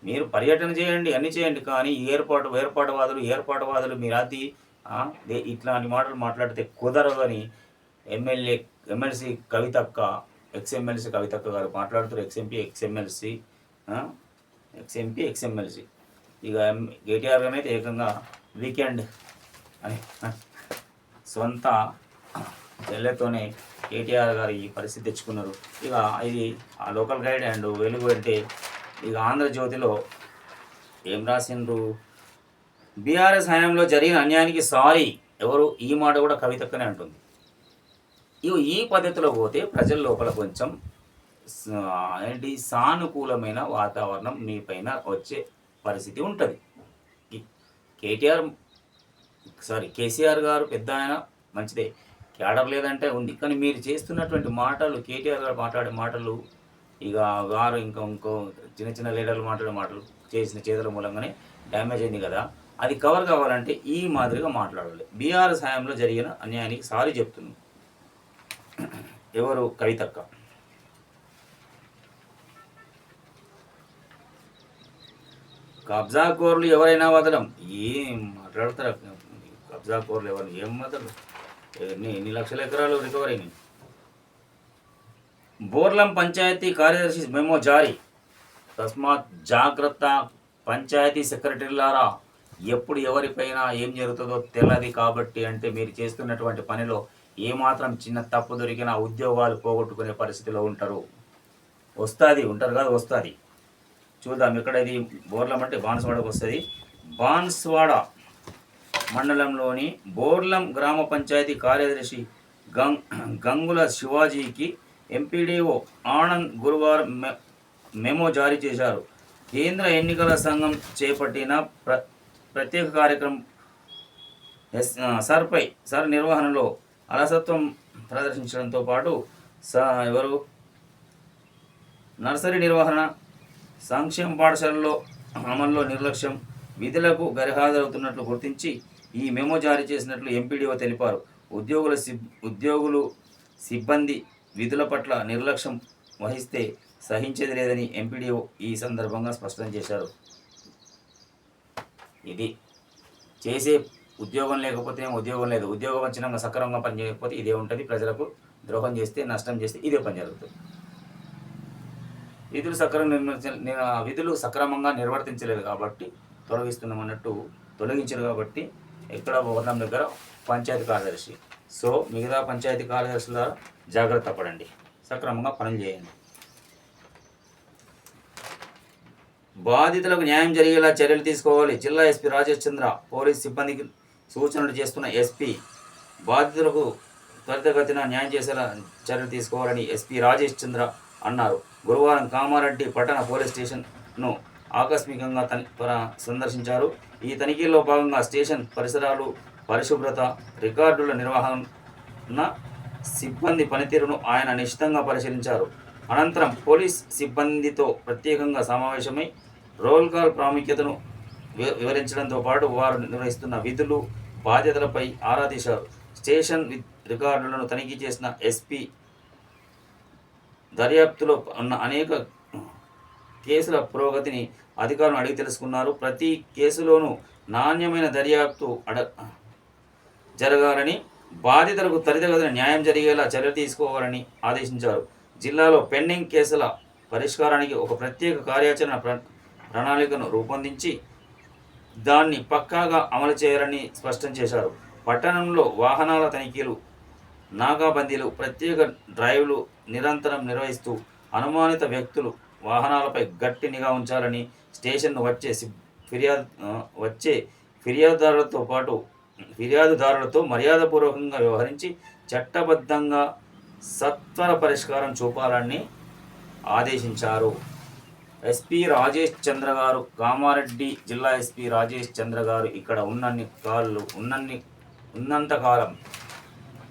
మీరు పర్యటన చేయండి, అన్నీ చేయండి, కానీ ఏర్పాటువాదులు మీరు అది ఇట్లాంటి మాటలు మాట్లాడితే కుదరదు అని ఎమ్మెల్సీ కవితక్క, ఎక్స్ఎమ్మెల్సీ కవితక్క గారు మాట్లాడుతారు. ఎక్స్ఎమ్మెల్సీ ఇక కేటీఆర్ గారు అయితే ఏకంగా వీకెండ్ అని సొంత చెల్లెతోనే కేటీఆర్ గారు ఈ పరిస్థితి తెచ్చుకున్నారు. ఇక ఇది ఆ లోకల్ గైడ్ అండ్ వెలుగు అంటే ఇక ఆంధ్రజ్యోతిలో ఏం రాసిండ్రు? బీఆర్ఎస్ హయాంలో జరిగిన అన్యాయానికి సారీ. ఎవరు? ఈ మాట కూడా కవితక్కనే అంటుంది. ఈ పద్ధతిలో పోతే ప్రజల లోపల కొంచెం సానుకూలమైన వాతావరణం మీ పైన వచ్చే పరిస్థితి ఉంటుంది. కేసీఆర్ గారు పెద్ద ఆయన, మంచిదే, క్యాడర్ లేదంటే ఉంది. కానీ మీరు చేస్తున్నటువంటి మాటలు, కేటీఆర్ గారు మాట్లాడే మాటలు, ఇక గారు ఇంకో చిన్న లీడర్లు మాట్లాడే మాటలు చేసిన చేతుల మూలంగానే డ్యామేజ్ అయింది కదా. అది కవర్ కావాలంటే ఈ మాదిరిగా మాట్లాడాలి. బీఆర్ఎస్ హయాంలో జరిగిన అన్యాయానికి సారీ చెప్తున్నాను. ఎవరు? కవితక్క. కబ్జా కోర్లు ఎవరైనా వదలం. ఏం మాట్లాడతారు? కబ్జా కోర్లు ఎవరు ఏం వదలరు. ఎన్ని లక్షల ఎకరాలు రికవరీ అయినాయి. బోర్లం పంచాయతీ కార్యదర్శి మెమో జారీ. తస్మాత్ జాగ్రత్త పంచాయతీ సెక్రటరీలారా, ఎప్పుడు ఎవరిపైన ఏం జరుగుతుందో తెలియదు. కాబట్టి అంటే మీరు చేస్తున్నటువంటి పనిలో ఏమాత్రం చిన్న తప్పు దొరికినా ఉద్యోగాలు పోగొట్టుకునే పరిస్థితిలో ఉంటారు. ఉంటారు కాదు, వస్తుంది. చూద్దాం. ఇక్కడ ఇది బోర్లం అంటే బాన్స్వాడకు వస్తుంది. బాన్స్వాడ మండలంలోని బోర్లం గ్రామ పంచాయతీ కార్యదర్శి గంగుల శివాజీకి ఎంపీడీఓ ఆనంద్ గురువారం మెమో జారీ చేశారు. కేంద్ర ఎన్నికల సంఘం చేపట్టిన ప్రత్యేక కార్యక్రమం సర్ నిర్వహణలో అలసత్వం ప్రదర్శించడంతో పాటు ఎవరు నర్సరీ నిర్వహణ, సంక్షేమ పాఠశాలలో అమల్లో నిర్లక్ష్యం, విధులకు గైర్హాజరవుతున్నట్లు గుర్తించి ఈ మెమో జారీ చేసినట్లు ఎంపీడీఓ తెలిపారు. ఉద్యోగులు సిబ్బంది విధుల పట్ల నిర్లక్ష్యం వహిస్తే సహించేది లేదని ఎంపీడీఓ ఈ సందర్భంగా స్పష్టం చేశారు. ఇది చేసే ఉద్యోగం లేకపోతే ఉద్యోగం లేదు. ఉద్యోగం వచ్చినాక సక్రమంగా పని చేయకపోతే ఇదే ఉంటుంది. ప్రజలకు ద్రోహం చేస్తే, నష్టం చేస్తే ఇదే పని జరుగుతుంది. విధులు సక్రమంగా నిర్వర్తించలేదు కాబట్టి తొలగిస్తున్నామన్నట్టు తొలగించారు. కాబట్టి ఇక్కడ వర్ణం దగ్గర పంచాయతీ కార్యదర్శి. సో మిగతా పంచాయతీ కార్యదర్శుల జాగ్రత్త పడండి, సక్రమంగా పనులు చేయండి. బాధితులకు న్యాయం జరిగేలా చర్యలు తీసుకోవాలి. జిల్లా ఎస్పీ రాజేష్ చంద్ర పోలీస్ సిబ్బందికి సూచనలు చేస్తున్న ఎస్పీ బాధితులకు త్వరితగతిన న్యాయం చేసేలా చర్యలు తీసుకోవాలని ఎస్పీ రాజేష్ చంద్ర అన్నారు. గురువారం కామారెడ్డి పట్టణ పోలీస్ స్టేషన్ను ఆకస్మికంగా సందర్శించారు. ఈ తనిఖీల్లో భాగంగా స్టేషన్ పరిసరాలు, పరిశుభ్రత, రికార్డుల నిర్వహణ, సిబ్బంది పనితీరును ఆయన నిశితంగా పరిశీలించారు. అనంతరం పోలీస్ సిబ్బందితో ప్రత్యేకంగా సమావేశమై రోల్ కాల్ ప్రాముఖ్యతను వివరించడంతో పాటు వారు నిర్వహిస్తున్న విధులు, బాధ్యతలపై ఆరా తీశారు. స్టేషన్ రికార్డులను తనిఖీ చేసిన ఎస్పీ దర్యాప్తులో ఉన్న అనేక కేసుల పురోగతిని అధికారులను అడిగి తెలుసుకున్నారు. ప్రతి కేసులోనూ నాణ్యమైన దర్యాప్తు జరగాలని, బాధితులకు త్వరితగతిన న్యాయం జరిగేలా చర్యలు తీసుకోవాలని ఆదేశించారు. జిల్లాలో పెండింగ్ కేసుల పరిష్కారానికి ఒక ప్రత్యేక కార్యాచరణ ప్రణాళికను రూపొందించి దాన్ని పక్కాగా అమలు చేయాలని స్పష్టం చేశారు. పట్టణంలో వాహనాల తనిఖీలు, నాకాబందీలు, ప్రత్యేక డ్రైవ్లు నిరంతరం నిర్వహిస్తూ అనుమానిత వ్యక్తులు, వాహనాలపై గట్టి నిఘా ఉంచాలని, స్టేషన్ను వచ్చే ఫిర్యాదుదారులతో మర్యాదపూర్వకంగా వ్యవహరించి చట్టబద్ధంగా సత్వర పరిష్కారం చూపాలని ఆదేశించారు. ఎస్పీ రాజేష్ చంద్ర గారు, కామారెడ్డి జిల్లా ఎస్పీ రాజేష్ చంద్ర గారు ఇక్కడ ఉన్నంతకాలం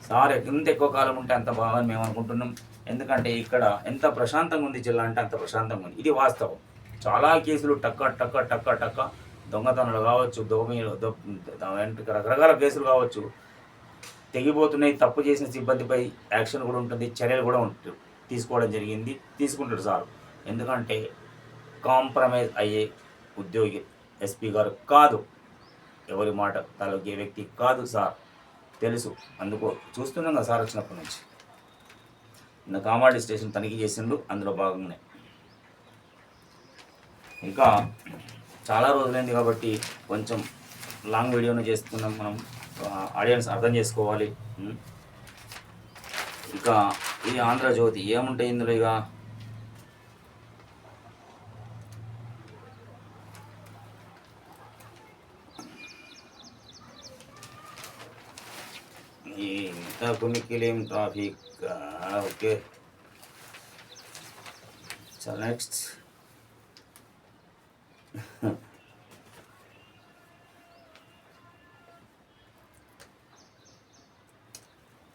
సార్ ఎంత ఎక్కువ కాలం ఉంటే అంత బాగా మేము అనుకుంటున్నాం. ఎందుకంటే ఇక్కడ ఎంత ప్రశాంతంగా ఉంది జిల్లా అంటే అంత ప్రశాంతంగా ఉంది. ఇది వాస్తవం. చాలా కేసులు టక్క దొంగతనాలు కావచ్చు, రకరకాల కేసులు కావచ్చు తెగిపోతున్నాయి. తప్పు చేసిన సిబ్బందిపై యాక్షన్ కూడా ఉంటుంది, చర్యలు కూడా తీసుకోవడం జరిగింది, తీసుకుంటాడు సార్. ఎందుకంటే కాంప్రమైజ్ అయ్యే ఉద్యోగి ఎస్పీ గారు కాదు, ఎవరి మాట తలొగ్గే వ్యక్తి కాదు సార్, తెలుసు. అందుకో చూస్తున్నాం కదా సార్ వచ్చినప్పటి నుంచి. నిన్న కామారెడ్డి స్టేషన్ తనిఖీ చేసిండు, అందులో భాగంగానే. ఇంకా చాలా రోజులైంది కాబట్టి కొంచెం లాంగ్ వీడియోను చేస్తున్నాం మనం, ఆడియన్స్ అర్థం చేసుకోవాలి. ఇక ఇది ఆంధ్రజ్యోతి ఏముంటాయి ఇందులో. ఇక కొన్నికిలేం ట్రాఫిక్. ఓకే, చల్ నెక్స్ట్.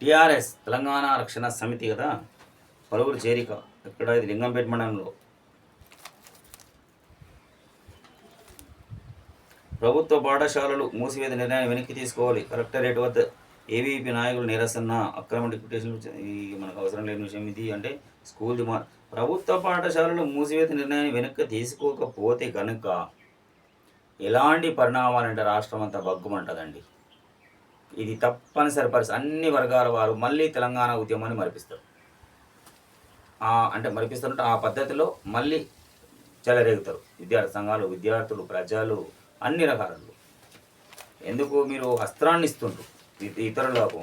టిఆర్ఎస్ తెలంగాణ రక్షణ సమితి కదా, పలువురు చేరిక. ఇక్కడ ఇది లింగంపేట మండలంలో. ప్రభుత్వ పాఠశాలలు మూసివేత నిర్ణయాన్ని వెనక్కి తీసుకోవాలి. కలెక్టరేట్ వద్ద ఏబీవీపీ నాయకులు నిరసన అక్రమ డిప్యుటేషన్ మనకు అవసరం లేని విషయం ఇది అంటే స్కూల్ ప్రభుత్వ పాఠశాలలు మూసివేత నిర్ణయాన్ని వెనక్కి తీసుకోకపోతే కనుక ఎలాంటి పరిణామాలంటే రాష్ట్రం అంతా బగ్గుమంటుందండి. ఇది తప్పనిసరి పరిస్థితి. అన్ని వర్గాల వారు మళ్ళీ తెలంగాణ ఉద్యమాన్ని మరిపిస్తారు. అంటే మరిపిస్తారంటే ఆ పద్ధతిలో మళ్ళీ చెలరేగుతారు విద్యార్థి సంఘాలు, విద్యార్థులు, ప్రజలు, అన్ని రకాలు. ఎందుకు మీరు అస్త్రాన్ని ఇస్తుండ్రు ఇతరులకు.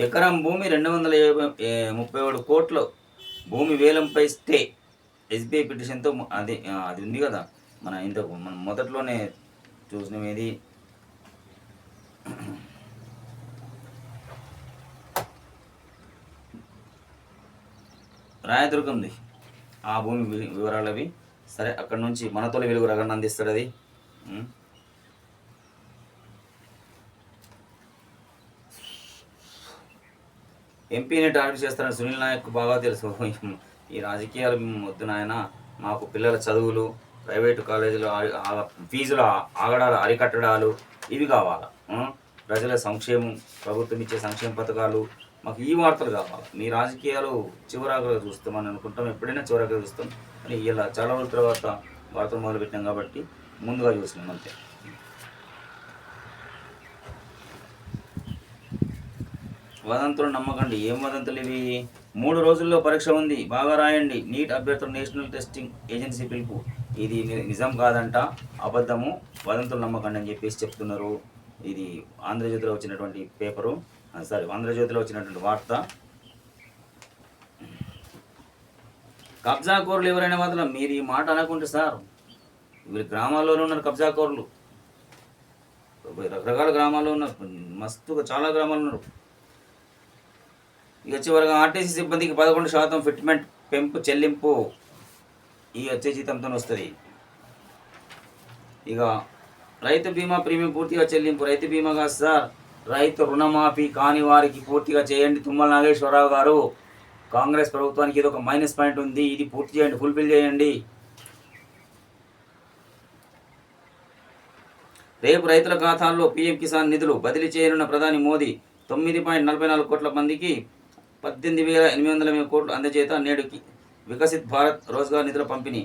ఎకరం భూమి 237 కోట్ల భూమి వేలంపై స్టే ఎస్బీఐ పిటిషన్తో అది ఉంది కదా మనం మొదట్లోనే చూసినాం. ఏది రాయదుర్గంది ఆ భూమి వివరాలు అవి. సరే, అక్కడ నుంచి మనతోలి వెలుగు రగణ అందిస్తాడు అది. ఎంపీని టార్గెట్ చేస్తారని సునీల్ నాయక్ బాగా తెలుసు. ఈ రాజకీయాలు వద్దు నాయన, మాకు పిల్లల చదువులు, ప్రైవేటు కాలేజీలు ఫీజుల ఆగడాలు అరికట్టడాలు ఇవి కావాలి. ప్రజల సంక్షేమం, ప్రభుత్వం ఇచ్చే సంక్షేమ పథకాలు, మాకు ఈ వార్తలు కావాలి. మీ రాజకీయాలు చివరాగా చూస్తామని అనుకుంటాం, ఎప్పుడైనా చివరాగా చూస్తాం. అని ఇలా చాలా రోజుల తర్వాత వార్తలు మొదలుపెట్టాం కాబట్టి ముందుగా చూసినాం అంతే. వదంతులు నమ్మకండి. ఏం వదంతులు ఇవి? 3 రోజుల్లో పరీక్ష ఉంది, బాగా రాయండి. నీట్ అభ్యర్థులు నేషనల్ టెస్టింగ్ ఏజెన్సీ పిలుపు. ఇది నిజం కాదంట, అబద్ధము, వదంతులు నమ్మకండి అని చెప్పేసి చెప్తున్నారు. ఇది ఆంధ్రజ్యోతిలో వచ్చినటువంటి పేపరు, ఆంధ్రజ్యోతిలో వచ్చినటువంటి వార్త. కబ్జాకోరులు ఎవరైనా మాత్రం మీరు ఈ మాట అనకుంటే సార్, వీళ్ళు గ్రామాల్లోనే ఉన్నారు కబ్జాకోరులు, రకరకాల గ్రామాల్లో ఉన్నారు, మస్తుగా చాలా గ్రామాలు ఉన్నారు. ఇక చివరిగా ఆర్టీసీ సిబ్బందికి 11% ఫిట్మెంట్ పెంపు చెల్లింపు ఈ వచ్చే జీతంతో వస్తుంది. ఇక రైతు బీమా ప్రీమియం పూర్తిగా చెల్లింపు. రైతు బీమా కాదు సార్, రైతు రుణమాఫీ కాని వారికి పూర్తిగా చేయండి. తుమ్మల నాగేశ్వరరావు గారు, కాంగ్రెస్ ప్రభుత్వానికి ఇది ఒక మైనస్ పాయింట్ ఉంది, ఇది పూర్తి చేయండి, ఫుల్ఫిల్ చేయండి. రేపు రైతుల ఖాతాల్లో పీఎం కిసాన్ నిధులు బదిలీ చేయనున్న ప్రధాని మోదీ. 9.44 కోట్ల మందికి 18,800 కోట్లు అందజేత. నేడుకి వికసిత్ భారత్ రోజ్గార్ నిధుల పంపిణీ.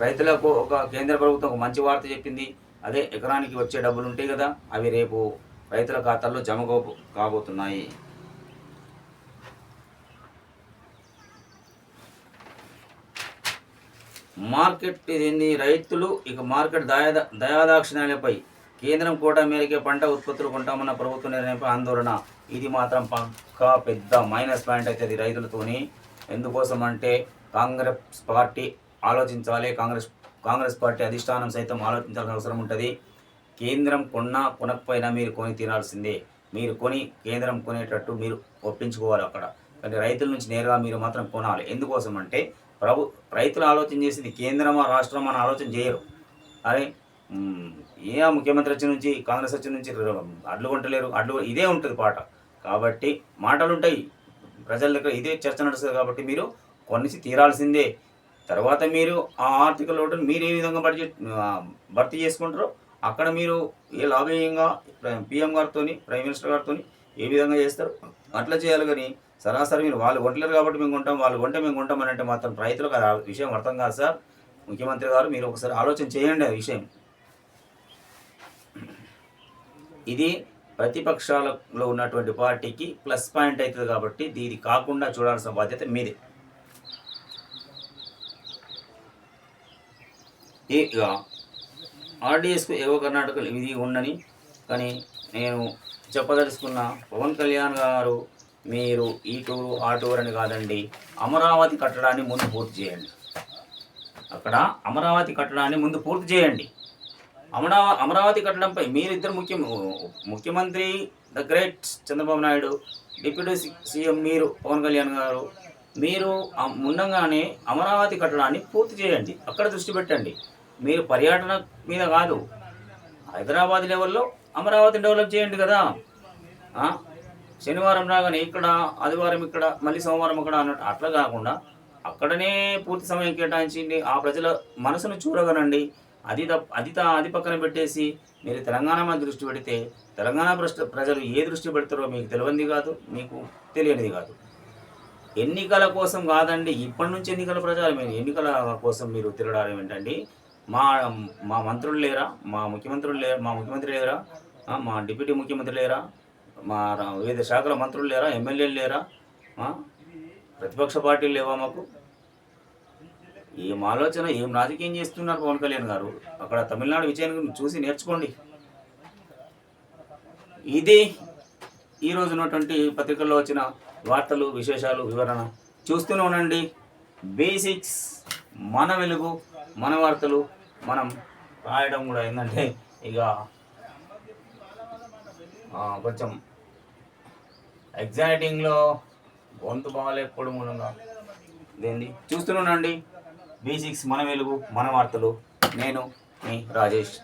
రైతులకు ఒక కేంద్ర ప్రభుత్వం ఒక మంచి వార్త చెప్పింది. అదే ఎకరానికి వచ్చే డబ్బులు ఉంటాయి కదా, అవి రేపు రైతుల ఖాతాల్లో జమ కాబోతున్నాయి. మార్కెట్ ఇదేంది? రైతులు ఇక మార్కెట్ దయాదాక్షిణ్యాలపై కేంద్రం కోటా మేరకే పంట ఉత్పత్తులు కొంటామన్న ప్రభుత్వ నిర్ణయంపై ఆందోళన. ఇది మాత్రం పక్కా పెద్ద మైనస్ పాయింట్ అవుతుంది రైతులతోని. ఎందుకోసం అంటే కాంగ్రెస్ పార్టీ ఆలోచించాలి, కాంగ్రెస్ పార్టీ అధిష్టానం సైతం ఆలోచించాల్సిన అవసరం ఉంటుంది. కేంద్రం కొనకపోయినా మీరు కొని తినాల్సిందే. మీరు కొని కేంద్రం కొనేటట్టు మీరు ఒప్పించుకోవాలి అక్కడ. కానీ రైతుల నుంచి నేరుగా మీరు మాత్రం కొనాలి. ఎందుకోసం అంటే రైతులు ఆలోచన చేసింది కేంద్రమా రాష్ట్రమా అని ఆలోచన చేయరు. అరే ముఖ్యమంత్రి వచ్చి నుంచి కాంగ్రెస్ వచ్చి నుంచి అడ్లు కొంటలేరు, ఇదే ఉంటుంది పాట. కాబట్టి మాటలు ఉంటాయి ప్రజల దగ్గర, ఇదే చర్చ నడుస్తుంది. కాబట్టి మీరు కొనిసి తీరాల్సిందే. తర్వాత మీరు ఆ ఆర్థిక లోటును మీరు ఏ విధంగా భర్తీ చేసుకుంటారో అక్కడ మీరు ఏ లాభీయంగా పిఎం గారితో, ప్రైమ్ మినిస్టర్ గారితో ఏ విధంగా చేస్తారు అట్లా చేయాలి. కానీ సరాసరి మీరు వాళ్ళు కొంటలేరు కాబట్టి మేము కొంటాం, వాళ్ళు కొంటే మేము కొంటాం అని అంటే మాత్రం రైతులకు ఆ విషయం అర్థం కాదు సార్. ముఖ్యమంత్రి గారు మీరు ఒకసారి ఆలోచన చేయండి ఆ విషయం. ఇది ప్రతిపక్షాలలో ఉన్నటువంటి పార్టీకి ప్లస్ పాయింట్ అవుతుంది కాబట్టి ఇది కాకుండా చూడాల్సిన బాధ్యత మీదే. ఇక ఆర్డీఎస్కు ఏవో కర్ణాటకలో ఇది ఉండని, కానీ నేను చెప్పదలుచుకున్న పవన్ కళ్యాణ్ గారు, మీరు ఈ టూరు ఆ టూర్ అని కాదండి, అమరావతి కట్టడాన్ని ముందు పూర్తి చేయండి. అక్కడ అమరావతి కట్టడాన్ని ముందు పూర్తి చేయండి. అమరావతి కట్టడంపై మీరిద్దరు ముఖ్యమంత్రి the great Chandrababu Naidu, deputy CM మీరు పవన్ కళ్యాణ్ గారు, మీరు ముందంగానే అమరావతి కట్టడాన్ని పూర్తి చేయండి. అక్కడ దృష్టి పెట్టండి. మీరు పర్యటన మీద కాదు, హైదరాబాద్ లెవెల్లో అమరావతిని డెవలప్ చేయండి కదా. ఆ? శనివారం రాగానే ఇక్కడ, ఆదివారం ఇక్కడ, మళ్ళీ సోమవారం అక్కడ అన్నట్టు అట్లా కాకుండా అక్కడనే పూర్తి సమయం కేటాయించండి. ఆ ప్రజల మనసును చూరగనండి. అది పక్కన పెట్టేసి మీరు తెలంగాణ మీద దృష్టి పెడితే తెలంగాణ ప్రజలు ఏ దృష్టి పెడతారో మీకు తెలియంది కాదు, మీకు తెలియనిది కాదు. ఎన్నికల కోసం కాదండి, ఇప్పటి నుంచి ఎన్నికల ప్రచారం. ఎన్నికల కోసం మీరు తిరగడం ఏంటండి? మా మా మంత్రులు లేరా? మా ముఖ్యమంత్రి లేరా? మా డిప్యూటీ ముఖ్యమంత్రి లేరా? మా వివిధ శాఖల మంత్రులు లేరా? ఎమ్మెల్యేలు లేరా? ప్రతిపక్ష పార్టీలు లేవా మాకు? ఏం ఆలోచన, ఏం రాజకీయం చేస్తున్నారు పవన్ కళ్యాణ్ గారు? అక్కడ తమిళనాడు విజయాన్ని చూసి నేర్చుకోండి. ఇది ఈరోజు ఉన్నటువంటి పత్రికల్లో వచ్చిన వార్తలు, విశేషాలు, వివరణ చూస్తూనే ఉండండి. బేసిక్స్, మన వెలుగు, మన వార్తలు. మనం రాయడం కూడా ఏంటంటే ఇక కొంచెం ఎగ్జైటింగ్లో గొంతు బాగాలేకపోవడం మూలంగా ఇదేంది చూస్తూనే ఉండండి. బేసిక్స్, మన వెలుగు, మన వార్తలు. నేను మీ రాజేష్.